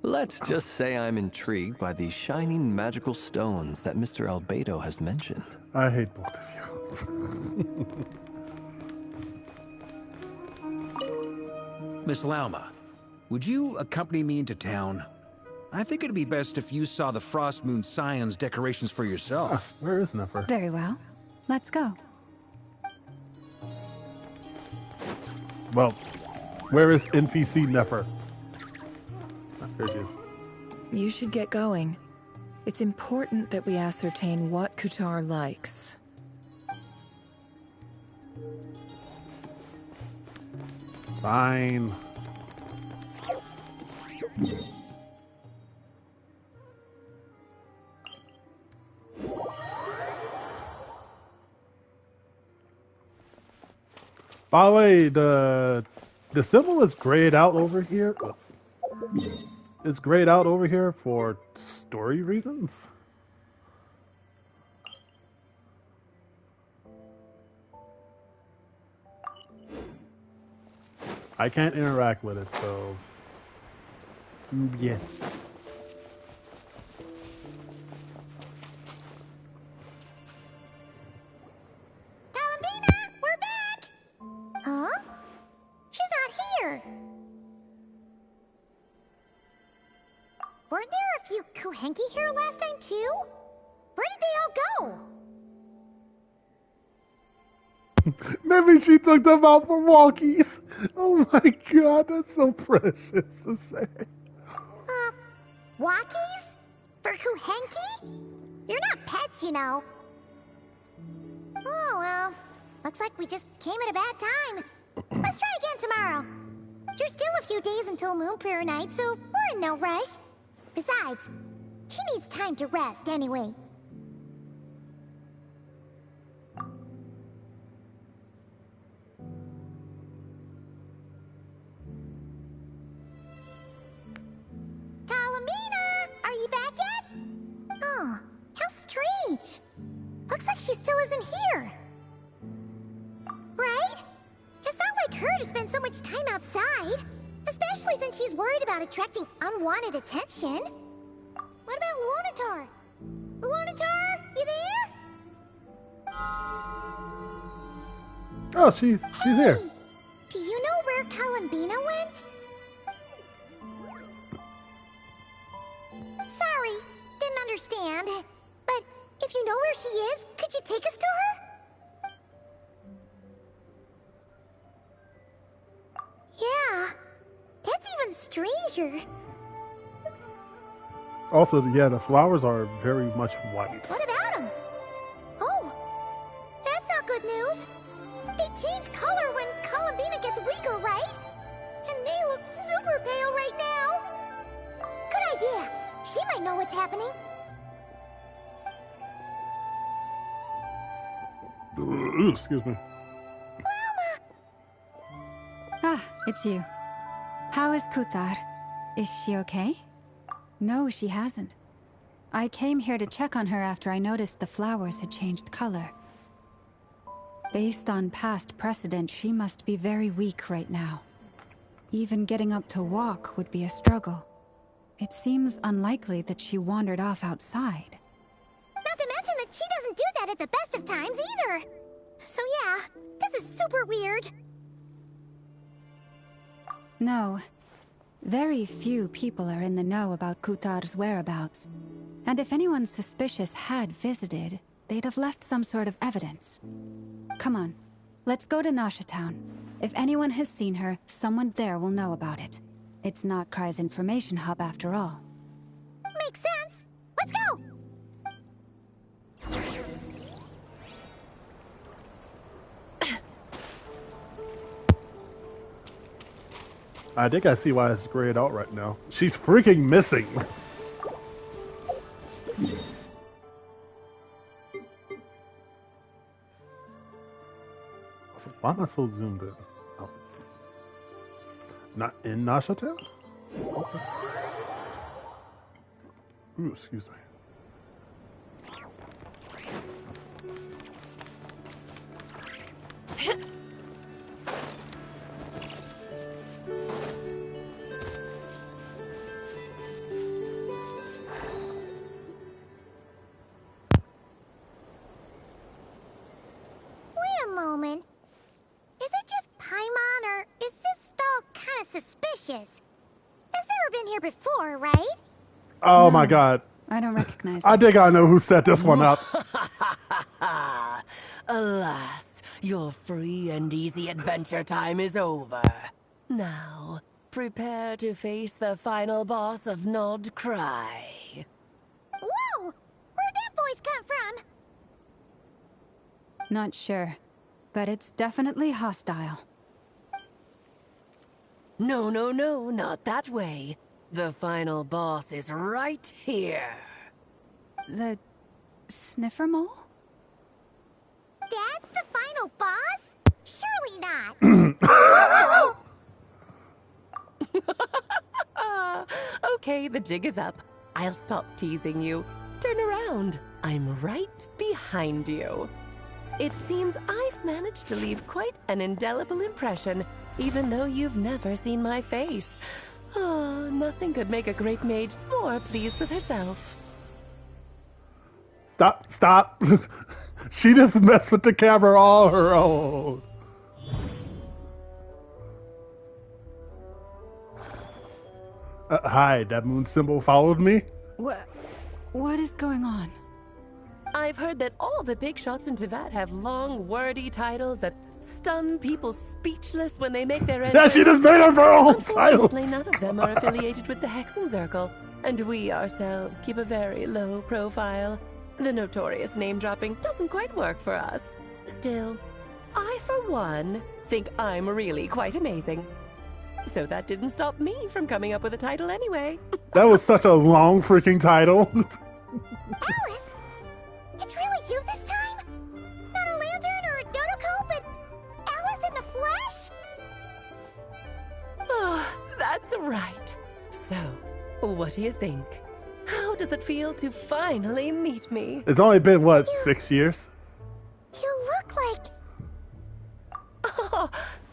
Let's just say I'm intrigued by these shining magical stones that Mr. Albedo has mentioned. I hate both of you. Miss Lauma, would you accompany me into town? I think it'd be best if you saw the Frost Moon Scions decorations for yourself. Where is Nefer? Very well. Let's go. Well, where is NPC Nefer? There she is. You should get going. It's important that we ascertain what Kutar likes. Fine. By the way, the symbol is grayed out over here. It's grayed out over here for story reasons. I can't interact with it, so yeah. Columbina, we're back! Huh? She's not here. Weren't there a few Kuhenki here last time too? Where did they all go? Maybe she took them out for walkies. Oh my god, that's so precious to say. Walkies? For Kuhenki? You're not pets, you know. Oh, well. Looks like we just came at a bad time. Let's try again tomorrow. There's still a few days until Moon Prayer Night, so we're in no rush. Besides, she needs time to rest anyway. Columbina! Are you back yet? Oh, how strange. Looks like she still isn't here. Right? It's not like her to spend so much time outside. Especially since she's worried about attracting unwanted attention. What about Luonatar? Luonatar, you there? Oh, she's here. Do you know where Columbina went? Sorry, didn't understand. But if you know where she is, could you take us to her? Yeah, that's even stranger. Also, yeah, the flowers are very much white. What about them? Oh, that's not good news. They change color when Columbina gets weaker, right? And they look super pale right now. Good idea. She might know what's happening. Excuse me. Ah, it's you. How is Kutar? Is she okay? No, she hasn't. I came here to check on her after I noticed the flowers had changed color. Based on past precedent, she must be very weak right now. Even getting up to walk would be a struggle. It seems unlikely that she wandered off outside. Not to mention that she doesn't do that at the best of times either. So yeah, this is super weird. No. Very few people are in the know about Kutar's whereabouts. And if anyone suspicious had visited, they'd have left some sort of evidence. Come on, let's go to Nasha Town. If anyone has seen her, someone there will know about it. It's not Cry's information hub after all. Makes sense. Let's go! I think I see why it's grayed out right now. She's freaking missing. Why am I so zoomed in? Oh. Not in Nasha Town? Okay. Ooh, excuse me. Wait a moment. Is it just Paimon, or is this stall kind of suspicious? It's never been here before, right? Oh No, my god. I don't recognize I it. think I know who set this one up. Alas, your free and easy adventure time is over. Now, prepare to face the final boss of Nod Cry. Whoa! Where'd that voice come from? Not sure, but it's definitely hostile. No, no, no, not that way. The final boss is right here. The sniffer mole? That's the final boss? Surely not. Okay, the jig is up. I'll stop teasing you. Turn around. I'm right behind you. It seems I've managed to leave quite an indelible impression, even though you've never seen my face. Oh, nothing could make a great mage more pleased with herself. Stop. She just messed with the camera all her own. Hi, that moon symbol followed me? What is going on? I've heard that all the big shots in Teyvat have long, wordy titles that stun people speechless when they make their entrance. Yeah, she just made up her own titles. Unfortunately, none of them are affiliated with the Hexenzirkel, and we ourselves keep a very low profile. The notorious name-dropping doesn't quite work for us. Still, I, for one, think I'm really quite amazing. So that didn't stop me from coming up with a title anyway. That was such a long freaking title. Alice? It's really you this time? Not a lantern or a Dodoko, but Alice in the flesh? Oh, that's right. So, what do you think? How does it feel to finally meet me? It's only been, what, 6 years? You look like... Oh,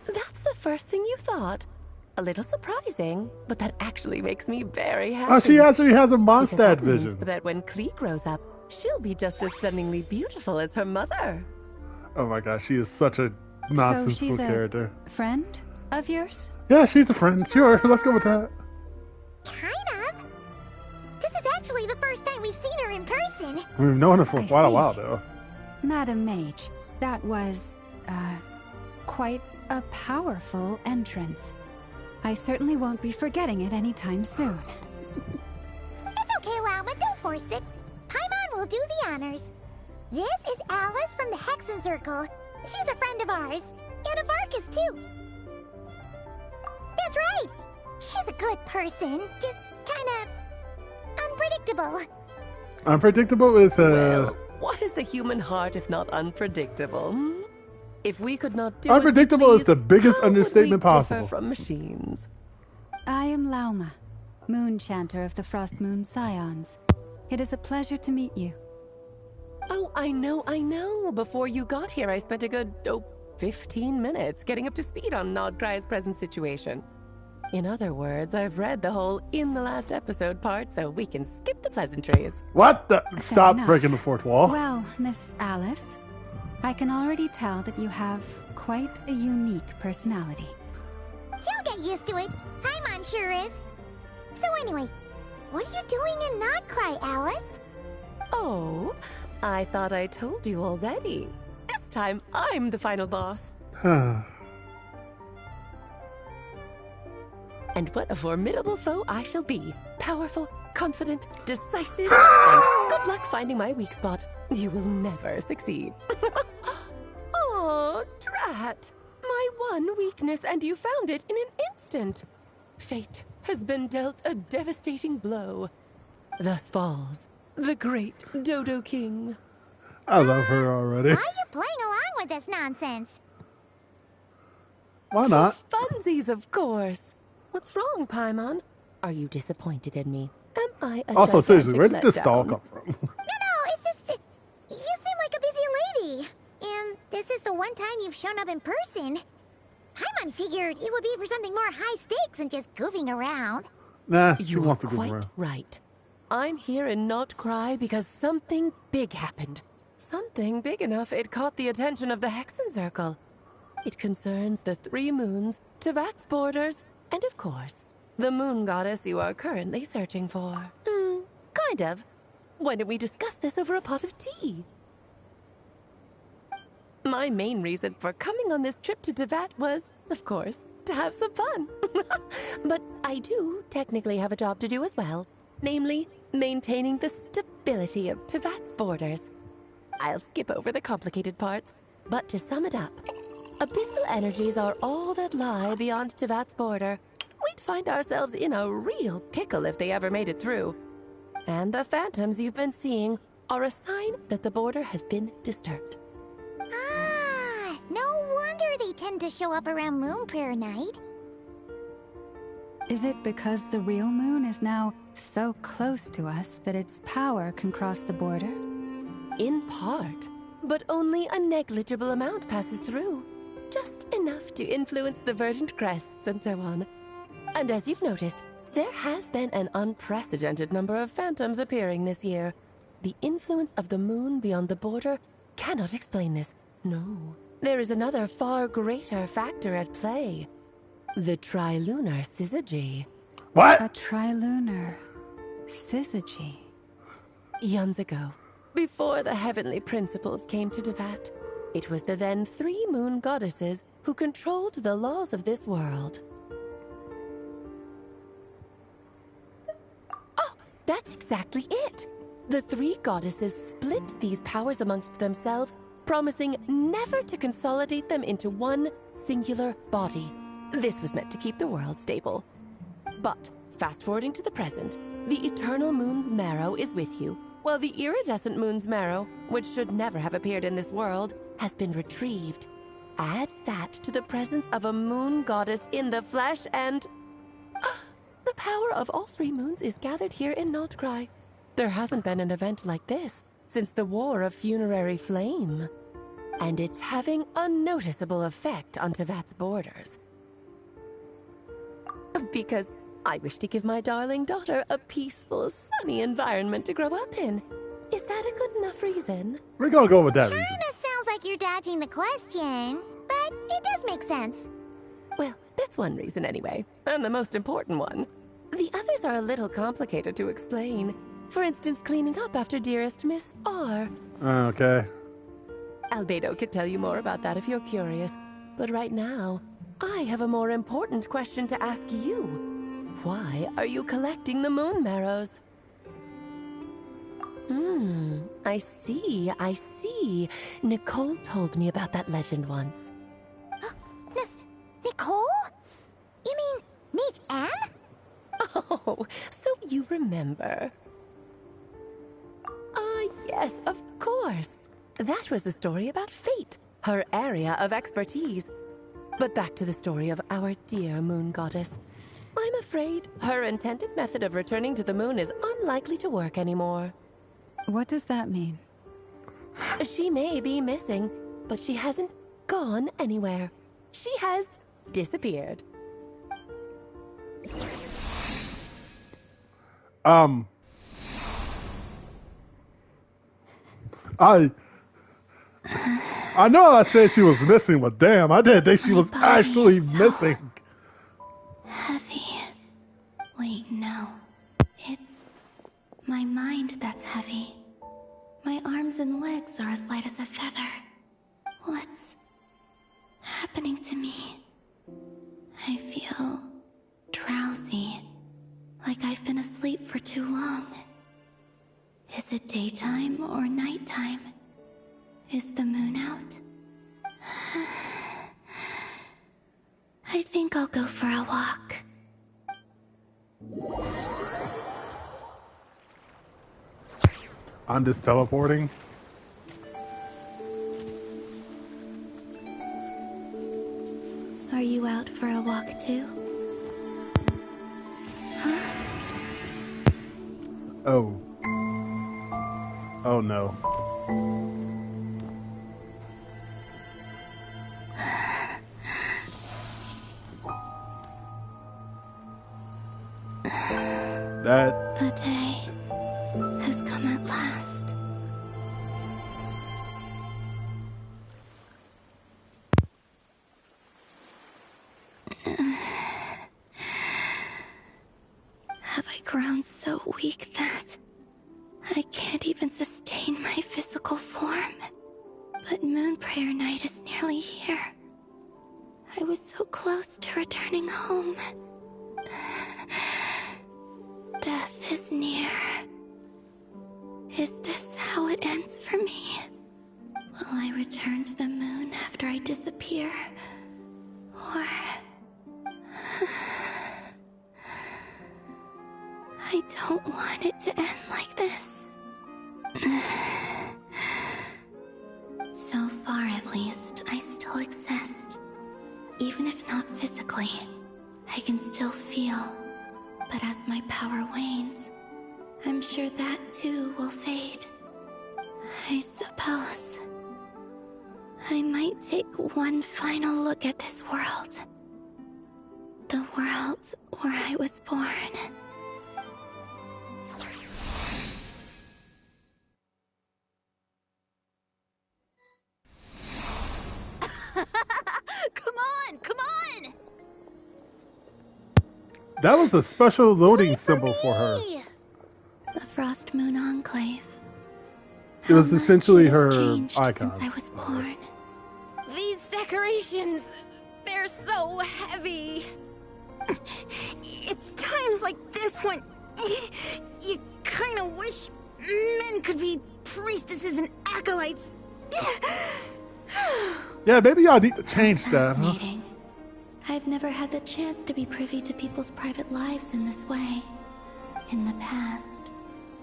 that's the first thing you thought. A little surprising, but that actually makes me very happy. Oh, she actually has a Because Mondstadt that means vision. that when Klee grows up, she'll be just as stunningly beautiful as her mother. Oh my gosh, she is such a So nonsensical she's a character. friend of yours? Yeah, she's a friend. Sure, let's go with that. Kind of. This is actually the first time we've seen her in person. We've known her for I quite a see. while, though. Madam Mage, that was, quite a powerful entrance. I certainly won't be forgetting it anytime soon. It's okay, Lauma, don't force it. Paimon will do the honors. This is Alice from the Hexenzirkel. She's a friend of ours. And of Arcus, too. That's right. She's a good person, just kinda... unpredictable. Unpredictable is, Well, what is the human heart if not unpredictable? Hmm? If we could not do unpredictable as we is the biggest how would we understatement differ possible. from machines? I am Lauma, Moon Chanter of the Frost Moon Scions. It is a pleasure to meet you. Oh, I know. Before you got here, I spent a good, 15 minutes getting up to speed on Nodcry's present situation. In other words, I've read the whole in the last episode part, so we can skip the pleasantries. What the? Fair Stop enough. breaking the fourth wall. Well, Miss Alice, I can already tell that you have quite a unique personality. He'll get used to it. Paimon sure is. So anyway, what are you doing in Nodcry, Alice? Oh, I thought I told you already. This time, I'm the final boss. And what a formidable foe I shall be. Powerful, confident, decisive, and good luck finding my weak spot. You will never succeed. Oh, drat. My one weakness, and you found it in an instant. Fate has been dealt a devastating blow. Thus falls the great Dodo King. I love her already. Why are you playing along with this nonsense? Why not? For funsies, of course. What's wrong, Paimon? Are you disappointed in me? Am I a Also, seriously, where did gigantic this stall letdown? come from? No, it's just you seem like a busy lady. And this is the one time you've shown up in person. Paimon figured it would be for something more high stakes than just goofing around. Nah, she You're wants to go quite around. right. I'm here in Nodcry because something big happened. Something big enough it caught the attention of the Hexen Circle. It concerns the 3 moons, Tevat's borders, and of course, the moon goddess you are currently searching for. Kind of. Why don't we discuss this over a pot of tea? My main reason for coming on this trip to Tevat was, of course, to have some fun. But I do technically have a job to do as well. Namely, maintaining the stability of Tevat's borders. I'll skip over the complicated parts, but to sum it up, abyssal energies are all that lie beyond Tevat's border. We'd find ourselves in a real pickle if they ever made it through. And the phantoms you've been seeing are a sign that the border has been disturbed. Ah, no wonder they tend to show up around Moon Prayer Night. Is it because the real moon is now so close to us that its power can cross the border? In part, but only a negligible amount passes through. Just enough to influence the verdant crests and so on. And as you've noticed, there has been an unprecedented number of phantoms appearing this year. The influence of the moon beyond the border cannot explain this. No, there is another far greater factor at play. The trilunar syzygy. What? A trilunar syzygy. Eons ago, before the heavenly principles came to Tevat, it was the then 3 moon goddesses who controlled the laws of this world. Oh, that's exactly it! The 3 goddesses split these powers amongst themselves, promising never to consolidate them into one singular body. This was meant to keep the world stable. But, fast-forwarding to the present, the eternal moon's marrow is with you, while the iridescent moon's marrow, which should never have appeared in this world, has been retrieved. Add that to the presence of a moon goddess in the flesh and... the power of all 3 moons is gathered here in Nodcry. There hasn't been an event like this since the War of Funerary Flame. And it's having a noticeable effect on Tevat's borders. Because I wish to give my darling daughter a peaceful, sunny environment to grow up in. Is that a good enough reason? We're gonna go with that reason. Kinda sounds like you're dodging the question, but it does make sense. Well, that's one reason anyway, and the most important one. The others are a little complicated to explain. For instance, cleaning up after dearest Miss R. Okay. Albedo could tell you more about that if you're curious. But right now, I have a more important question to ask you. Why are you collecting the moon marrows? I see. Nicole told me about that legend once. Nicole? You mean meet Anne? Oh, so you remember. Yes, of course. That was a story about fate, her area of expertise. But back to the story of our dear moon goddess. I'm afraid her intended method of returning to the moon is unlikely to work anymore. What does that mean? She may be missing, but she hasn't gone anywhere. She has disappeared. I know I said she was missing, but damn, I didn't think she was actually missing. Heavy. Wait, no. It's my mind that's heavy. My arms and legs are as light as a feather. What's happening to me? I feel drowsy, like I've been asleep for too long. Is it daytime or nighttime? Is the moon out? I think I'll go for a walk. I'm just teleporting. Are you out for a walk too? Huh? Oh. Oh no. The day has come at last. Have I grown so weak that I can't even sustain my physical form? But Moon Prayer Night is nearly here. I was so close to returning home. Death is near. Is this how it ends for me? Will I return to the moon after I disappear? Or... I don't want it to end like this. So far, at least, I still exist. Even if not physically, I can still feel. But as my power wanes, I'm sure that too will fade. I suppose I might take one final look at this world. The world where I was born. Come on, come on! That was a special loading symbol for her. The Frost Moon Enclave. It was essentially How much it has her changed icon. since I was born. These decorations, they're so heavy. It's times like this when you kind of wish men could be priestesses and acolytes. Yeah, maybe y'all need to change that, huh? Fascinating. I've never had the chance to be privy to people's private lives in this way. In the past,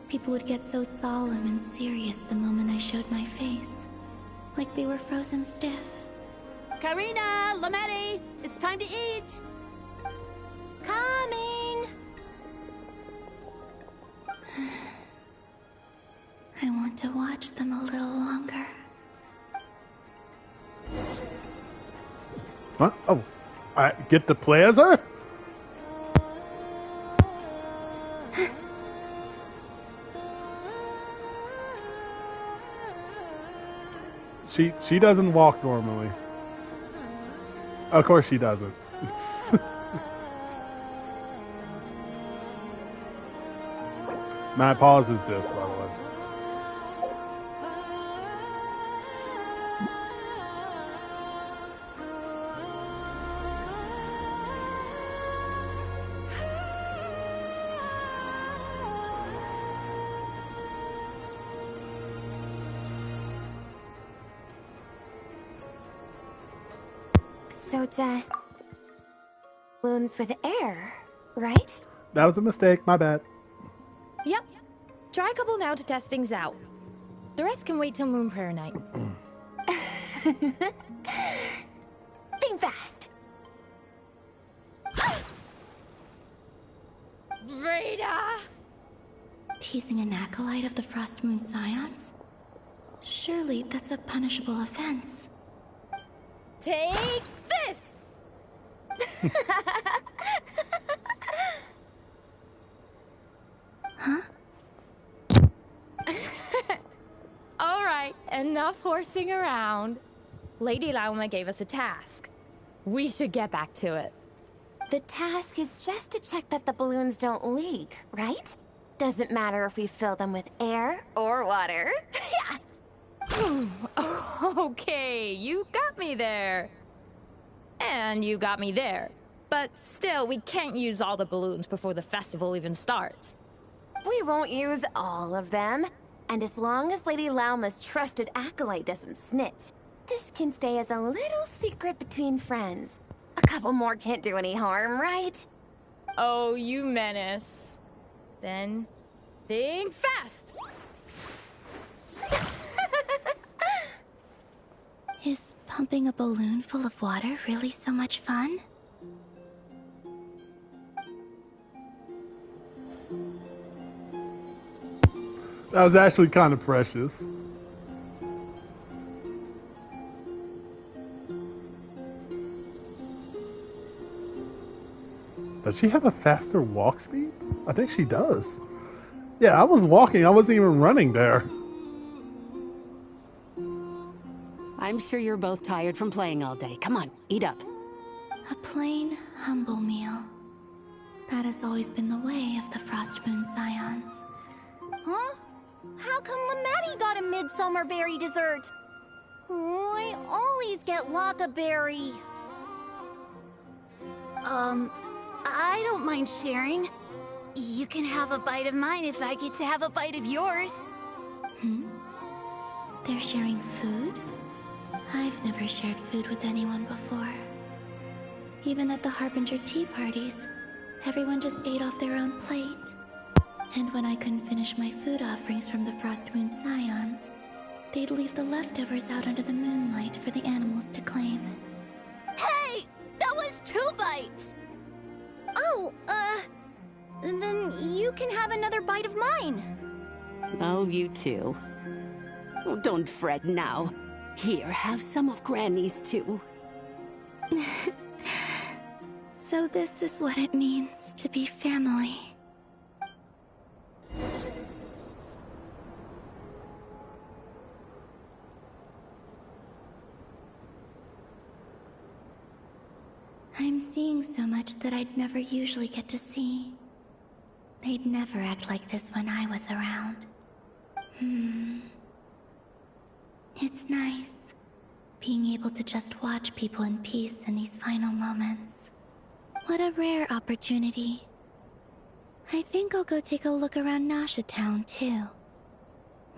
people would get so solemn and serious the moment I showed my face. Like they were frozen stiff. Karina, Lametti, it's time to eat. Coming. I want to watch them a little longer. What? Oh, I get to play as her? She doesn't walk normally. Of course she doesn't. My pause is this, by the way. So just balloons with air, right? That was a mistake, my bad. Yep. Try a couple now to test things out. The rest can wait till Moon Prayer Night. Think fast. Rita! Teasing an acolyte of the Frost Moon Scions? Surely that's a punishable offense. Take this! Huh? Alright, enough horsing around. Lady Lauma gave us a task. We should get back to it. The task is just to check that the balloons don't leak, right? Doesn't matter if we fill them with air or water. Okay, you got me there. And you got me there. But still, we can't use all the balloons before the festival even starts. We won't use all of them. And as long as Lady Lauma's trusted acolyte doesn't snitch, this can stay as a little secret between friends. A couple more can't do any harm, right? Oh, you menace. Then, think fast! Is pumping a balloon full of water really so much fun? That was actually kind of precious. Does she have a faster walk speed? I think she does. Yeah, I was walking. I wasn't even running there. I'm sure you're both tired from playing all day. Come on, eat up. A plain, humble meal. That has always been the way of the Frost Moon Scions. Huh? How come Lamatti got a midsummer berry dessert? Oh, I always get Lockaberry. I don't mind sharing. You can have a bite of mine if I get to have a bite of yours. They're sharing food? I've never shared food with anyone before. Even at the Harbinger tea parties, everyone just ate off their own plate. And when I couldn't finish my food offerings from the Frost Moon Scions, they'd leave the leftovers out under the moonlight for the animals to claim. Hey! That was 2 bites! Oh, then you can have another bite of mine. Oh, you too. Oh, don't fret now. Here, have some of Granny's too. So this is what it means to be family. I'm seeing so much that I'd never usually get to see. They'd never act like this when I was around. It's nice, being able to just watch people in peace in these final moments. What a rare opportunity. I think I'll go take a look around Nasha Town, too.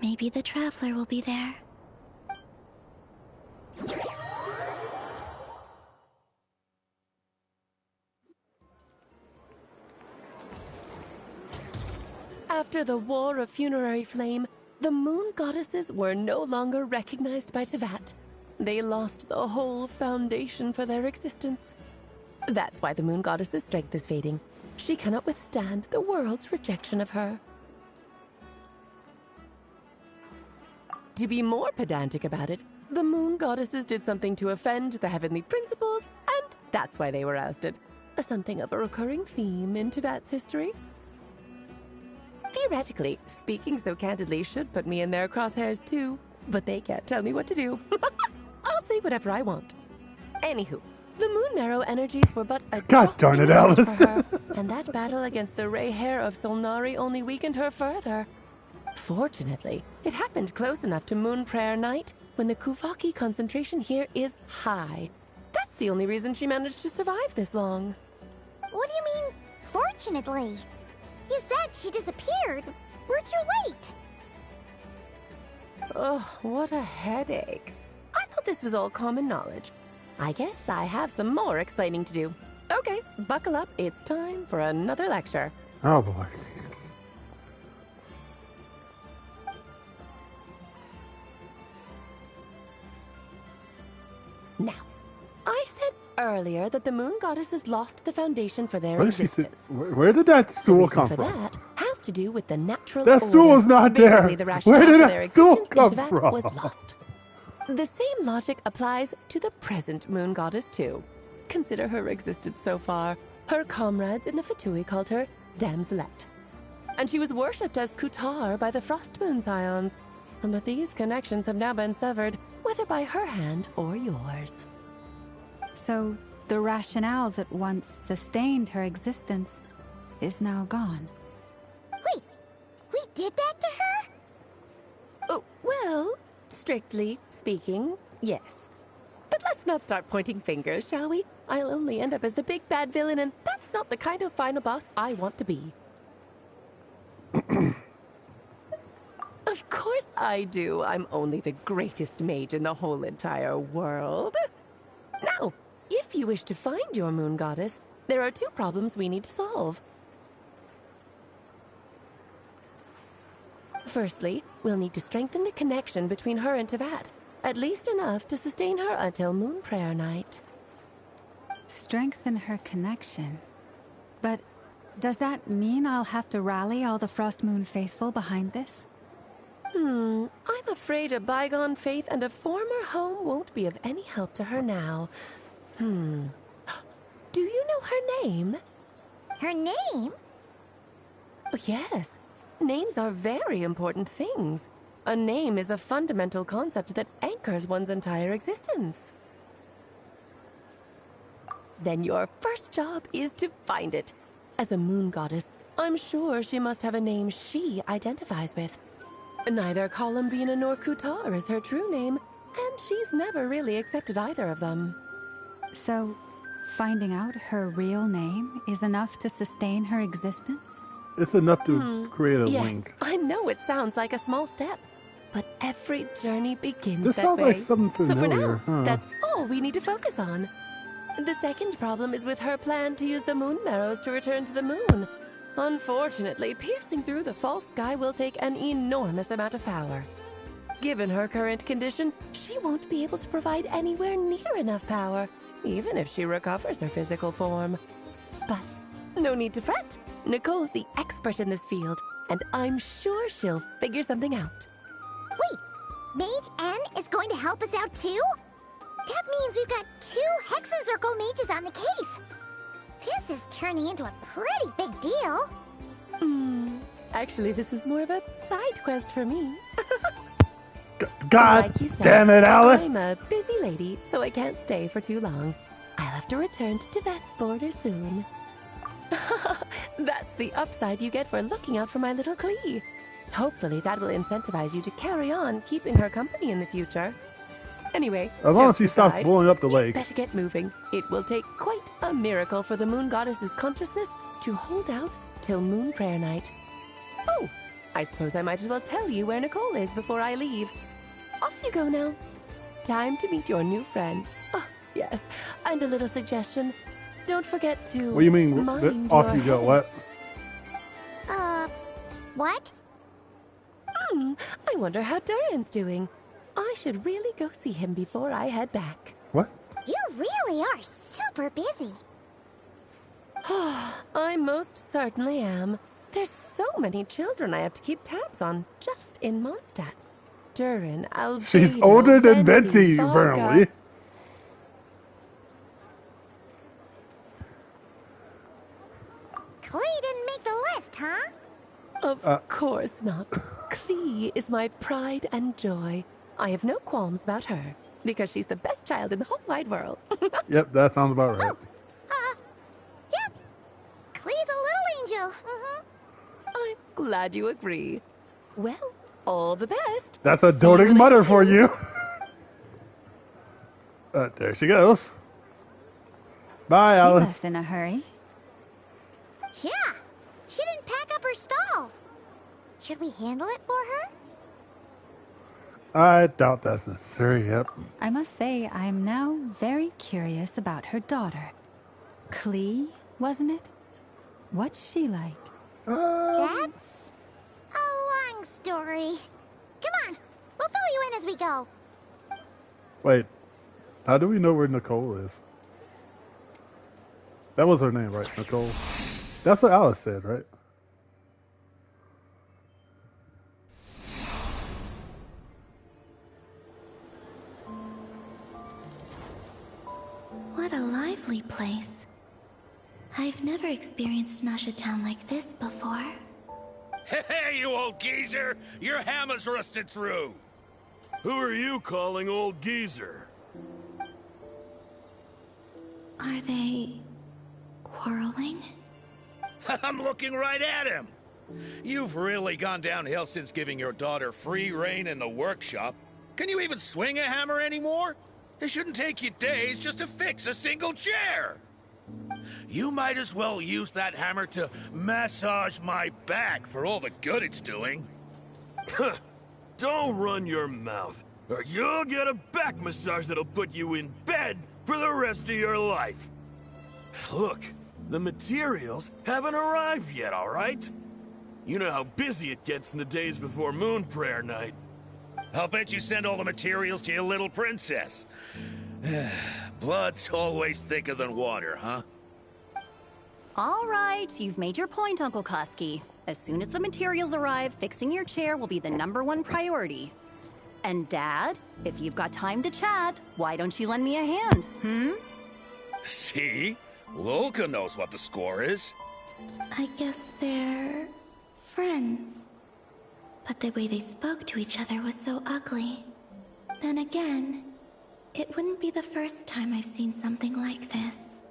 Maybe the Traveler will be there. After the War of Funerary Flame, the Moon Goddesses were no longer recognized by Teyvat. They lost the whole foundation for their existence. That's why the Moon Goddess's strength is fading. She cannot withstand the world's rejection of her. To be more pedantic about it, the Moon Goddesses did something to offend the heavenly principles, and that's why they were ousted. Something of a recurring theme in Teyvat's history. Theoretically, speaking so candidly should put me in their crosshairs too, but they can't tell me what to do. I'll say whatever I want. Anywho, the Moon Marrow energies were but a God darn it, Alice. for her, and that battle against the Ray Hair of Solnari only weakened her further. Fortunately, it happened close enough to Moon Prayer Night when the Kuvaki concentration here is high. That's the only reason she managed to survive this long. What do you mean, fortunately? You said she disappeared. We're too late. Ugh, what a headache. I thought this was all common knowledge. I guess I have some more explaining to do. Okay, buckle up. It's time for another lecture. Oh boy. Now, I said earlier that the Moon Goddesses lost the foundation for their Where did she sit? existence. Where did that stool come For from? that has to to do with the natural That order. stool is not Basically, there. the Where rationale did for that their stool existence in come Tibet from? was lost. The same logic applies to the present moon goddess, too. Consider her existence so far. Her comrades in the Fatui called her Damselette. And she was worshipped as Kutar by the Frost Moon Scions. But these connections have now been severed, whether by her hand or yours. So, the rationale that once sustained her existence is now gone. Wait, we did that to her? Oh, well, strictly speaking, yes. But let's not start pointing fingers, shall we? I'll only end up as the big bad villain, and that's not the kind of final boss I want to be. Of course I do. I'm only the greatest mage in the whole entire world. Now, if you wish to find your moon goddess, there are two problems we need to solve. Firstly, we'll need to strengthen the connection between her and Teyvat, at least enough to sustain her until Moon Prayer Night. Strengthen her connection. But does that mean I'll have to rally all the Frost Moon faithful behind this? I'm afraid a bygone faith and a former home won't be of any help to her now. Do you know her name? Her name? Oh, yes. Names are very important things. A name is a fundamental concept that anchors one's entire existence. Then your first job is to find it. As a moon goddess, I'm sure she must have a name she identifies with. Neither Columbina nor Kutar is her true name, and she's never really accepted either of them. So, finding out her real name is enough to sustain her existence? It's enough to create a Yes, link. I know it sounds like a small step, but every journey begins This that sounds way. like something So for familiar, now, huh? that's all we need to focus on. The second problem is with her plan to use the moon marrows to return to the moon. Unfortunately, piercing through the false sky will take an enormous amount of power. Given her current condition, she won't be able to provide anywhere near enough power, even if she recovers her physical form. But no need to fret. Nicole's the expert in this field, and I'm sure she'll figure something out. Wait, Mage N is going to help us out too? That means we've got 2 Hexacircle mages on the case. This is turning into a pretty big deal. Actually, this is more of a side quest for me. God Like you said, damn it, Alice! I'm a busy lady, so I can't stay for too long. I'll have to return to Teyvat's border soon. That's the upside you get for looking out for my little Klee. Hopefully that will incentivize you to carry on keeping her company in the future. Anyway, As long as jokes she stops aside, blowing up the you lake. better get moving. It will take quite a miracle for the moon goddess's consciousness to hold out till Moon Prayer Night. Oh, I suppose I might as well tell you where Nicole is before I leave. Off you go now. Time to meet your new friend. Oh, yes, and a little suggestion. Don't forget to What do you mean? mind Off your you go, what? hands. What? I wonder how Durin's doing. I should really go see him before I head back. What? You really are super busy. I most certainly am. There's so many children I have to keep tabs on just in Mondstadt. Durin, Albedo, She's older than Venti, Betty, Varga. apparently. Klee didn't make the list, huh? Of course not. Klee is my pride and joy. I have no qualms about her, because she's the best child in the whole wide world. Yep, that sounds about right. Yep. Klee's a little angel. I'm glad you agree. Well, all the best. That's a doting mother for you. There she goes. Bye, She Alice. left in a hurry. Yeah, she didn't pack up her stall. Should we handle it for her? I doubt that's necessary, yep. I must say, I'm now very curious about her daughter. Klee, wasn't it? What's she like? That's a long story. Come on, we'll fill you in as we go. Wait, how do we know where Nicole is? That was her name, right? Nicole? That's what Alice said, right? What a lively place. I've never experienced Nasha Town like this before. Hey, you old geezer! Your hammer's rusted through! Who are you calling old geezer? Are they quarreling? I'm looking right at him! You've really gone downhill since giving your daughter free rein in the workshop. Can you even swing a hammer anymore? It shouldn't take you days just to fix a single chair! You might as well use that hammer to massage my back for all the good it's doing. Don't run your mouth, or you'll get a back massage that'll put you in bed for the rest of your life. Look, the materials haven't arrived yet, all right? You know how busy it gets in the days before Moon Prayer Night. I'll bet you send all the materials to your little princess. Blood's always thicker than water, huh? All right, you've made your point, Uncle Koski. As soon as the materials arrive, fixing your chair will be the #1 priority. And Dad, if you've got time to chat, why don't you lend me a hand, See? Lolka knows what the score is. I guess they're friends. But the way they spoke to each other was so ugly. Then again, it wouldn't be the first time I've seen something like this.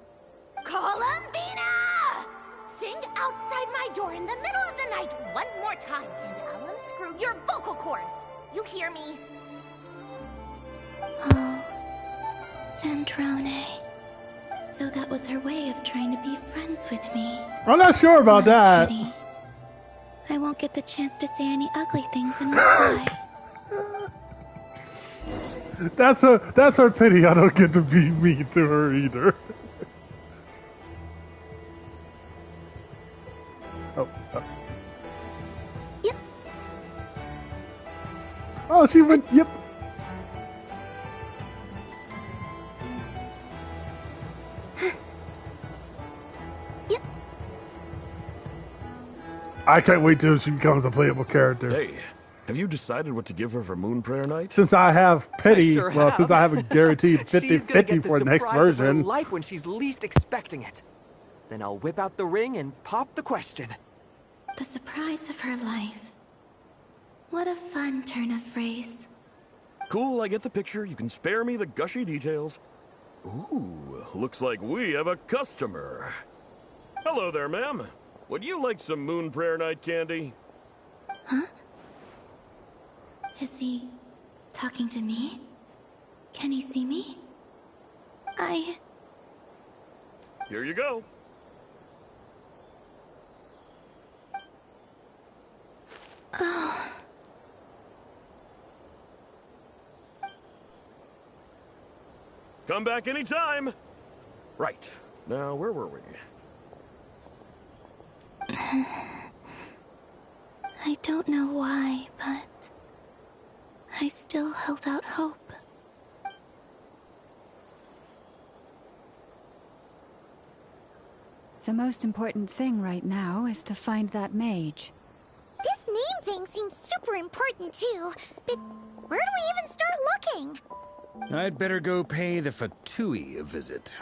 Columbina! Sing outside my door in the middle of the night one more time, and I'll unscrew your vocal cords. You hear me? Oh, Sandrone. So that was her way of trying to be friends with me. I'm not sure about that. Pity. I won't get the chance to say any ugly things in reply. That's her pity. I don't get to be mean to her either. Oh. Yep. Oh, she went. Yep. Yep. I can't wait till she becomes a playable character. Hey, have you decided what to give her for Moon Prayer Night? Since I have pity, I sure well, have. since I have a guaranteed She's gonna 50-50 get the for the next surprise of her version. life when she's least expecting it. Then I'll whip out the ring and pop the question. The surprise of her life. What a fun turn of phrase. Cool, I get the picture. You can spare me the gushy details. Ooh, looks like we have a customer. Hello there, ma'am. Would you like some Moon Prayer Night candy? Huh? Is he talking to me? Can he see me? Here you go. Oh. Come back anytime. Right. Now, where were we? I don't know why, but I still held out hope. The most important thing right now is to find that mage. This name thing seems super important too, but where do we even start looking? I'd better go pay the Fatui a visit.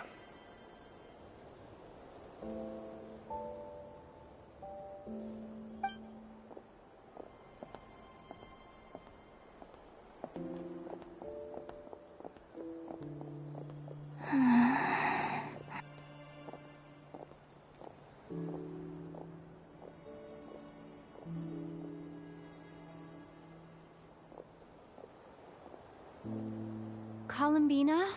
Columbina?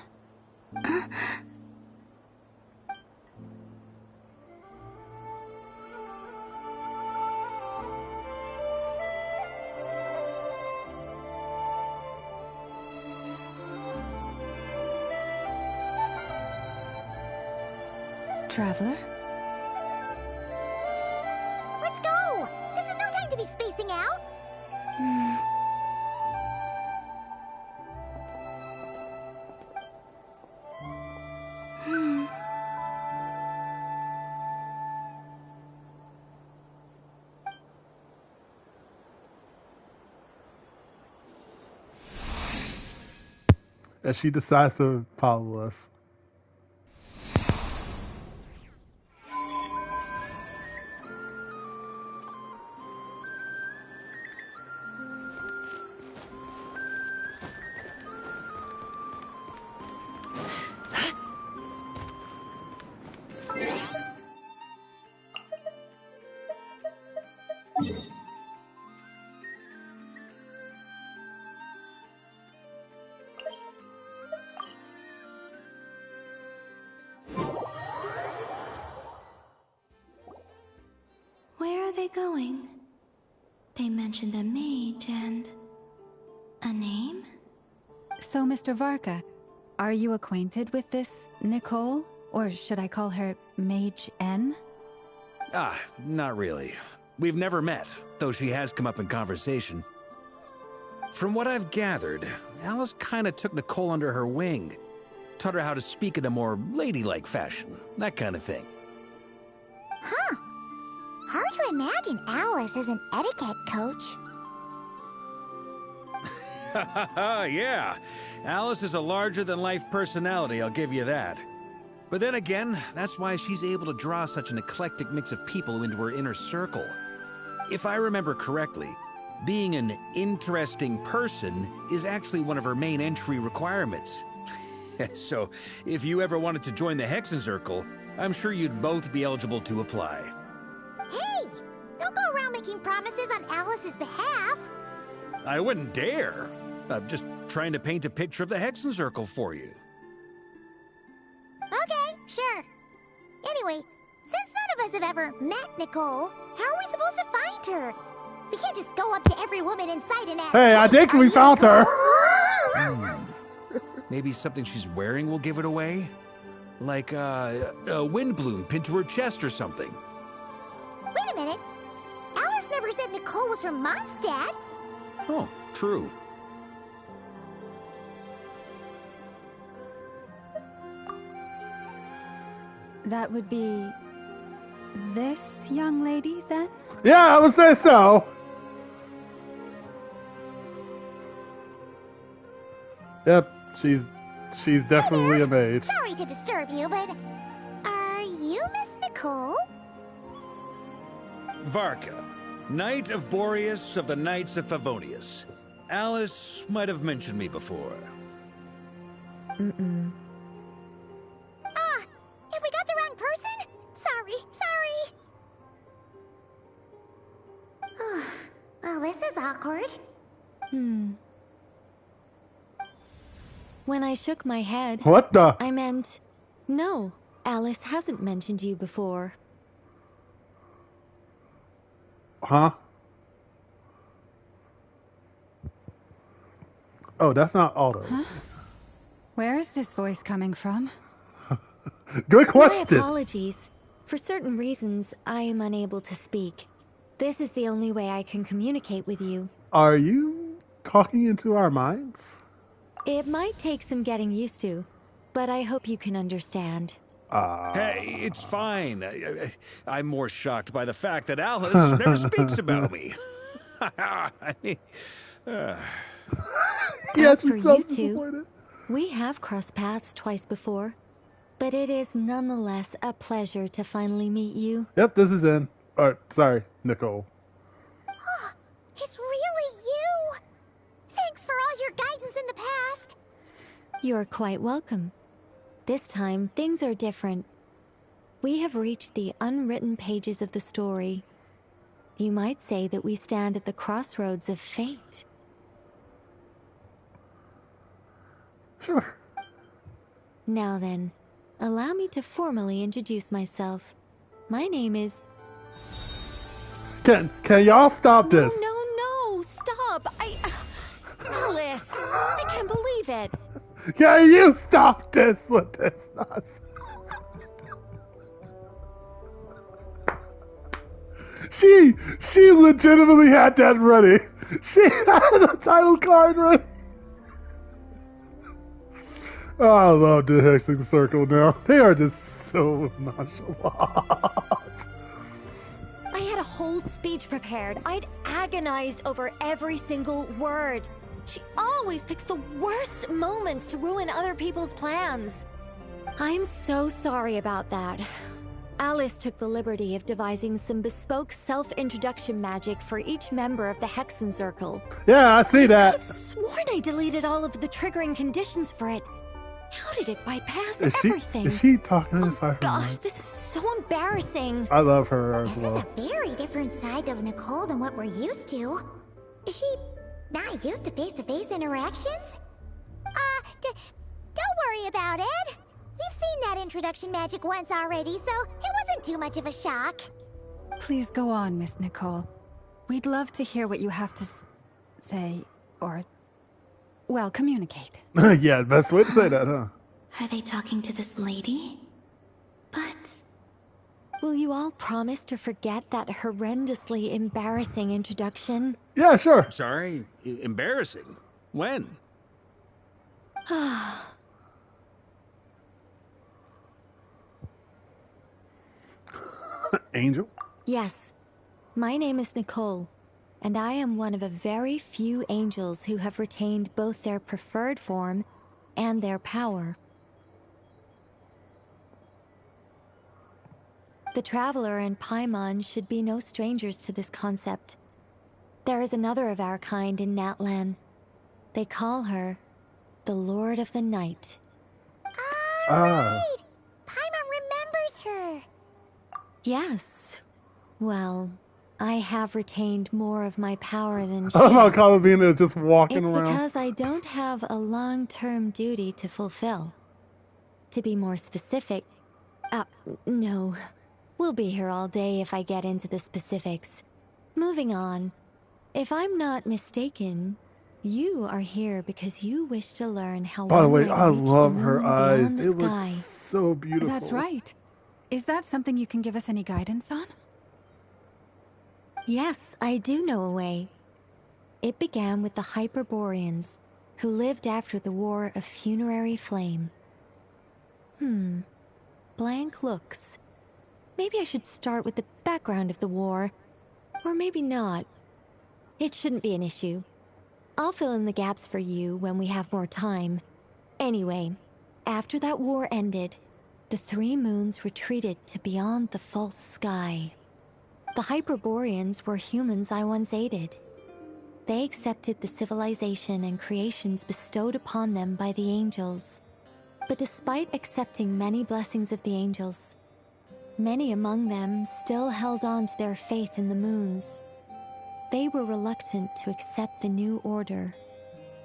Traveler? Let's go! This is no time to be spacing out! As she decides to follow us. they going? They mentioned a mage and... a name? So, Mr. Varka, are you acquainted with this Nicole? Or should I call her Mage N? Not really. We've never met, though she has come up in conversation. From what I've gathered, Alice kinda took Nicole under her wing. Taught her how to speak in a more ladylike fashion, that kind of thing. Huh. Hard to imagine Alice as an etiquette coach. Yeah, Alice is a larger-than-life personality, I'll give you that. But then again, that's why she's able to draw such an eclectic mix of people into her inner circle. If I remember correctly, being an interesting person is actually one of her main entry requirements. So, if you ever wanted to join the Hexen Circle, I'm sure you'd both be eligible to apply. Hey! Don't go around making promises on Alice's behalf! I wouldn't dare. I'm just trying to paint a picture of the Hexen Circle for you. Okay, sure. Anyway, since none of us have ever met Nicole, how are we supposed to find her? We can't just go up to every woman in sight and ask, Hey, I think we found her! Maybe something she's wearing will give it away? Like, a wind bloom pinned to her chest or something. Wait a minute. Alice never said Nicole was from Mondstadt. Oh, true. That would be... this young lady, then? Yeah, I would say so. Yep, she's definitely a mage. Sorry to disturb you, but are you Miss Nicole? Varka, Knight of Boreas of the Knights of Favonius. Alice might have mentioned me before. Ah, if we got the wrong person? Sorry. Well, this is awkward. When I shook my head, What the? I meant, no, Alice hasn't mentioned you before. Huh? Oh, that's not Aldo. Huh? Where is this voice coming from? Good question. My apologies. For certain reasons, I am unable to speak. This is the only way I can communicate with you. Are you talking into our minds? It might take some getting used to, but I hope you can understand. Hey, it's fine. I'm more shocked by the fact that Alice never speaks about me. I mean, As for you two, we have crossed paths twice before, but it is nonetheless a pleasure to finally meet you. Yep, this is in. Sorry, Nicole. It's really you! Thanks for all your guidance in the past. You're quite welcome. This time, things are different. We have reached the unwritten pages of the story. You might say that we stand at the crossroads of fate. Sure. Now then, allow me to formally introduce myself. My name is... Can y'all stop this? No, stop! Alice! I can't believe it! Can you stop this with this nonsense? She legitimately had that ready. She had the title card ready. Oh, I love the Hexen Circle now. They are just so nonchalant. I had a whole speech prepared. I'd agonized over every single word. She always picks the worst moments to ruin other people's plans. I'm so sorry about that. Alice took the liberty of devising some bespoke self-introduction magic for each member of the Hexen Circle. Yeah, I see that. I've sworn I deleted all of the triggering conditions for it. How did it bypass everything? Is she talking inside her Gosh, mind? this is so embarrassing. I love her as This well. is a very different side of Nicole than what we're used to. Is she not used to face-to-face interactions? Don't worry about it. We've seen that introduction magic once already, so it wasn't too much of a shock. Please go on, Miss Nicole. We'd love to hear what you have to say, or, well, communicate. Yeah, best way to say that, huh? Are they talking to this lady? But... Will you all promise to forget that horrendously embarrassing introduction? Yeah, sure. Sorry? Embarrassing? When? Angel? Yes. My name is Nicole, and I am one of a very few angels who have retained both their preferred form and their power. The Traveler and Paimon should be no strangers to this concept. There is another of our kind in Natlan. They call her the Lord of the Night. Right! Paimon remembers her. Yes. Well, I have retained more of my power than she. I love how Carla being there just walking It's around. because I don't have a long-term duty to fulfill. To be more specific, no. We'll be here all day if I get into the specifics. Moving on. If I'm not mistaken, you are here because you wish to learn how By the one way, might I reach the love moon her eyes. beyond the They look sky. so beautiful. That's right. Is that something you can give us any guidance on? Yes, I do know a way. It began with the Hyperboreans, who lived after the War of Funerary Flame. Blank looks. Maybe I should start with the background of the war. Or maybe not. It shouldn't be an issue. I'll fill in the gaps for you when we have more time. Anyway, after that war ended, the three moons retreated to beyond the false sky. The Hyperboreans were humans I once aided. They accepted the civilization and creations bestowed upon them by the angels. But despite accepting many blessings of the angels, many among them still held on to their faith in the moons. They were reluctant to accept the new order.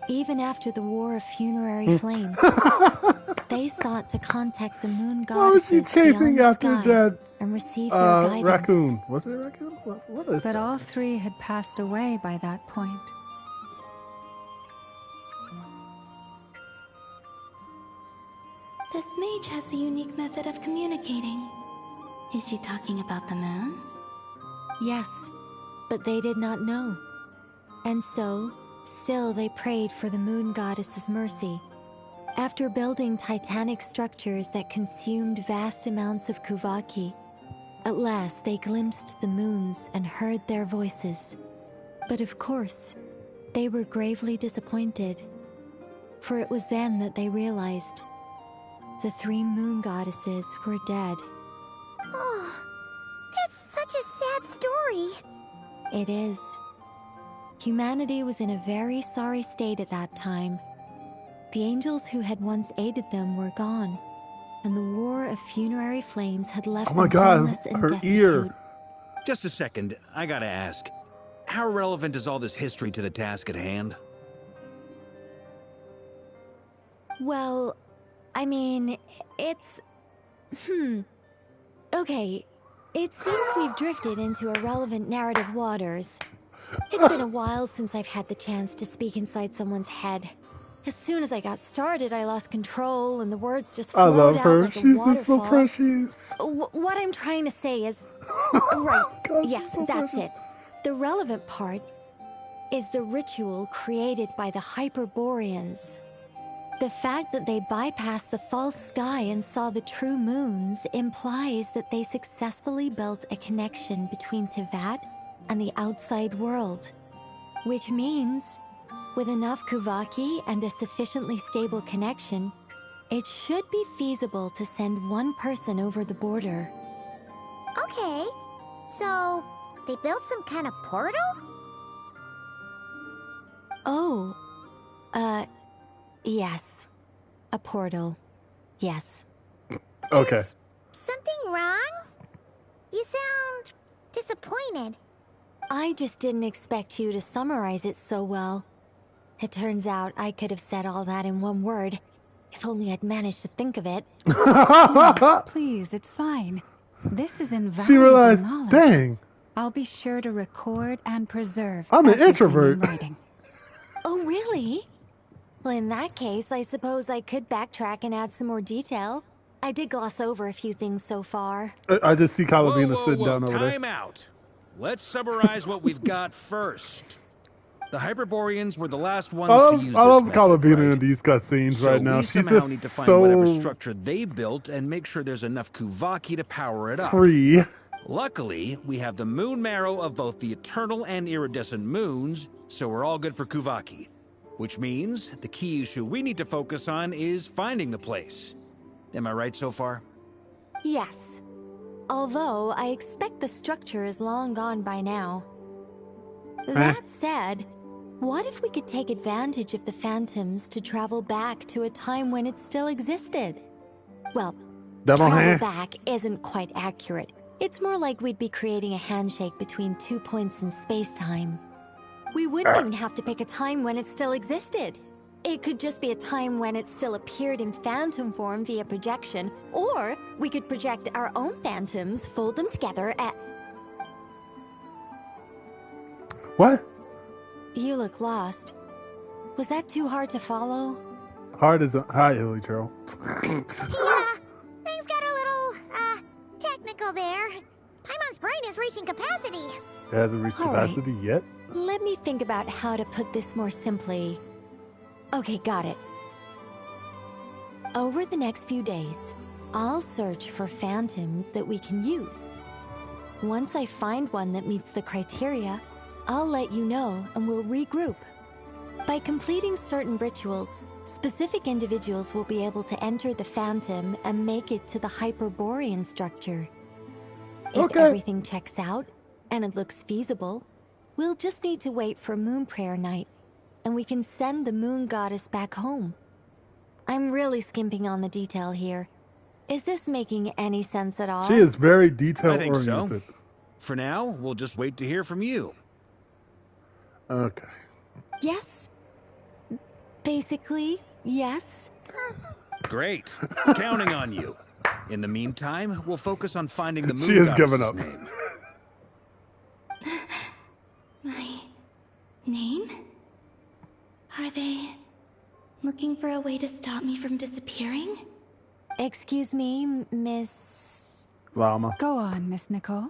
Even after the War of Funerary Flame, they sought to contact the moon Why was she goddesses chasing beyond the after sky that and receive their guidance. raccoon? Was it a raccoon? What is But that? all three had passed away by that point. This mage has a unique method of communicating. Is she talking about the moons? Yes, but they did not know. And so, still they prayed for the moon goddess's mercy. After building titanic structures that consumed vast amounts of Kuvaki, at last they glimpsed the moons and heard their voices. But of course, they were gravely disappointed. For it was then that they realized the three moon goddesses were dead. Oh, that's such a sad story. It is. Humanity was in a very sorry state at that time. The angels who had once aided them were gone, and the War of Funerary Flames had left Oh my them God, homeless and her destitute. ear. Just a second, I gotta ask. How relevant is all this history to the task at hand? Well, I mean, it's... Okay, it seems we've drifted into irrelevant narrative waters. It's been a while since I've had the chance to speak inside someone's head. As soon as I got started, I lost control, and the words just I flowed love out her. like a She's waterfall. just so precious. What I'm trying to say is... Right, yes, that's it. The relevant part is the ritual created by the Hyperboreans. The fact that they bypassed the false sky and saw the true moons implies that they successfully built a connection between Tevat and the outside world. Which means, with enough Kuvaki and a sufficiently stable connection, it should be feasible to send one person over the border. Okay, so they built some kind of portal? Oh, yes. A portal. Yes. Okay. Something wrong? You sound disappointed. I just didn't expect you to summarize it so well. It turns out I could have said all that in one word, if only I'd managed to think of it. No, please, it's fine. This is invaluable She realized, knowledge. dang, I'll be sure to record and preserve I'm an everything introvert. in writing. Oh, really? Well, in that case, I suppose I could backtrack and add some more detail. I did gloss over a few things so far. I just see Calabina Whoa, sitting down over there. time out. Let's summarize what we've got first. The Hyperboreans were the last ones to use I this love method, Calabina right? in these cutscenes So right now. we She's somehow just need to find so whatever structure they built and make sure there's enough Kuvaki to power it up. free. Luckily, we have the moon marrow of both the eternal and iridescent moons, so we're all good for Kuvaki. Which means the key issue we need to focus on is finding the place. Am I right so far? Yes. Although, I expect the structure is long gone by now. That said, what if we could take advantage of the phantoms to travel back to a time when it still existed? Well, travel back isn't quite accurate. It's more like we'd be creating a handshake between 2 points in space-time. We wouldn't even have to pick a time when it still existed. It could just be a time when it still appeared in phantom form via projection, or we could project our own phantoms, fold them together at... What? You look lost. Was that too hard to follow? Hard as a hi, Illy Trail. Yeah, things got a little, technical there. Paimon's brain is reaching capacity. It hasn't reached All right. capacity yet. Let me think about how to put this more simply. Okay, got it. Over the next few days, I'll search for phantoms that we can use. Once I find one that meets the criteria, I'll let you know and we'll regroup. By completing certain rituals, specific individuals will be able to enter the phantom and make it to the Hyperborean structure. If everything checks out and it looks feasible, we'll just need to wait for Moon Prayer Night, and we can send the Moon Goddess back home. I'm really skimping on the detail here. Is this making any sense at all? She is very detail I think oriented. so. For now, we'll just wait to hear from you. Okay. Yes. Basically, yes. Great. Counting on you. In the meantime, we'll focus on finding the Moon She has Goddess's given up. name. My name? Are they looking for a way to stop me from disappearing? Excuse me, Miss... Llama. Go on, Miss Nicole.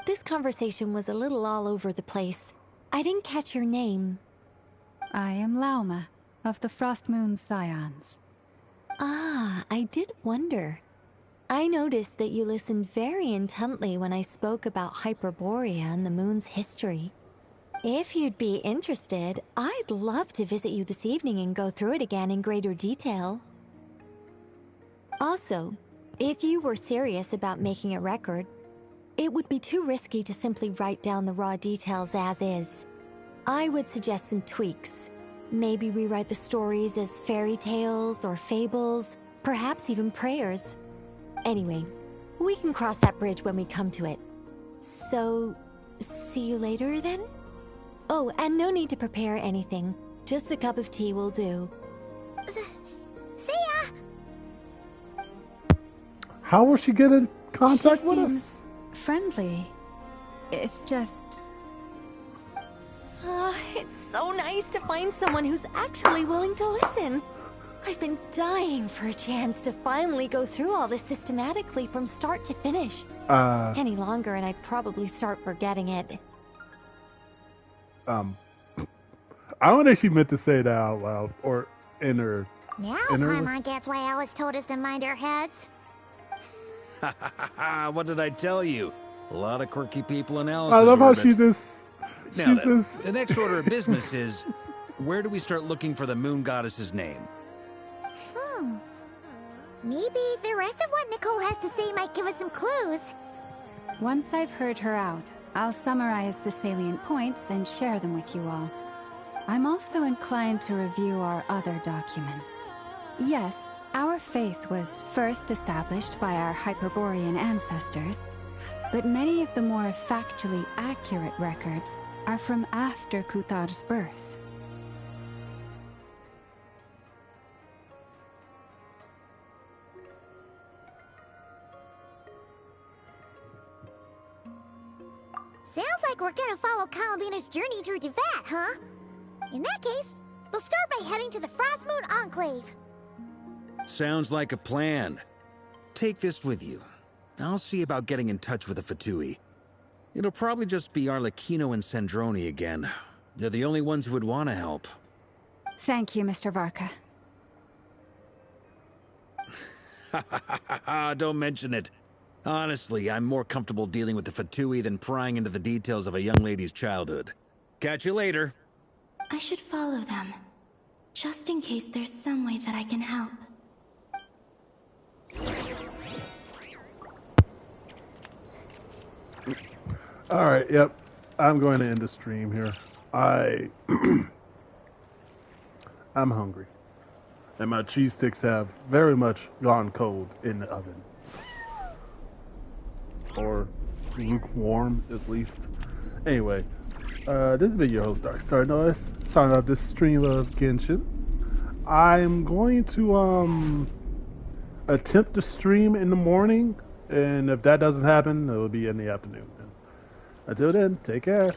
This conversation was a little all over the place. I didn't catch your name. I am Lauma, of the Frost Moon Scions. Ah, I did wonder. I noticed that you listened very intently when I spoke about Hyperborea and the moon's history. If you'd be interested, I'd love to visit you this evening and go through it again in greater detail. Also, if you were serious about making a record, it would be too risky to simply write down the raw details as is. I would suggest some tweaks. Maybe rewrite the stories as fairy tales or fables, perhaps even prayers. Anyway, we can cross that bridge when we come to it. So, see you later then? Oh, and no need to prepare anything. Just a cup of tea will do. See ya! How will she get in contact She with seems us? friendly. It's just... It's so nice to find someone who's actually willing to listen. I've been dying for a chance to finally go through all this systematically from start to finish. Any longer and I'd probably start forgetting it. I wonder if she meant to say that out loud or in her. Now in her Paimon gets why Alice told us to mind our heads. What did I tell you? A lot of quirky people in Alice's I love how orbit. she just. Now She then, just. the next order of business is, where do we start looking for the Moon Goddess's name? Maybe the rest of what Nicole has to say might give us some clues. Once I've heard her out, I'll summarize the salient points and share them with you all. I'm also inclined to review our other documents. Yes, our faith was first established by our Hyperborean ancestors, but many of the more factually accurate records are from after Kuthar's birth. like we're gonna follow Columbina's journey through Devat, huh? In that case, we'll start by heading to the Frostmoon Enclave. Sounds like a plan. Take this with you. I'll see about getting in touch with the Fatui. It'll probably just be Arlecchino and Sandroni again. They're the only ones who would want to help. Thank you, Mr. Varka. Don't mention it. Honestly, I'm more comfortable dealing with the Fatui than prying into the details of a young lady's childhood. Catch you later. I should follow them, just in case there's some way that I can help. Alright, yep. I'm going to end the stream here. I'm hungry. And my cheese sticks have very much gone cold in the oven. Or lukewarm, at least. Anyway, this has been your host, Darkstar Noise, signing off this stream of Genshin. I'm going to attempt to stream in the morning, and if that doesn't happen, it will be in the afternoon. Until then, take care.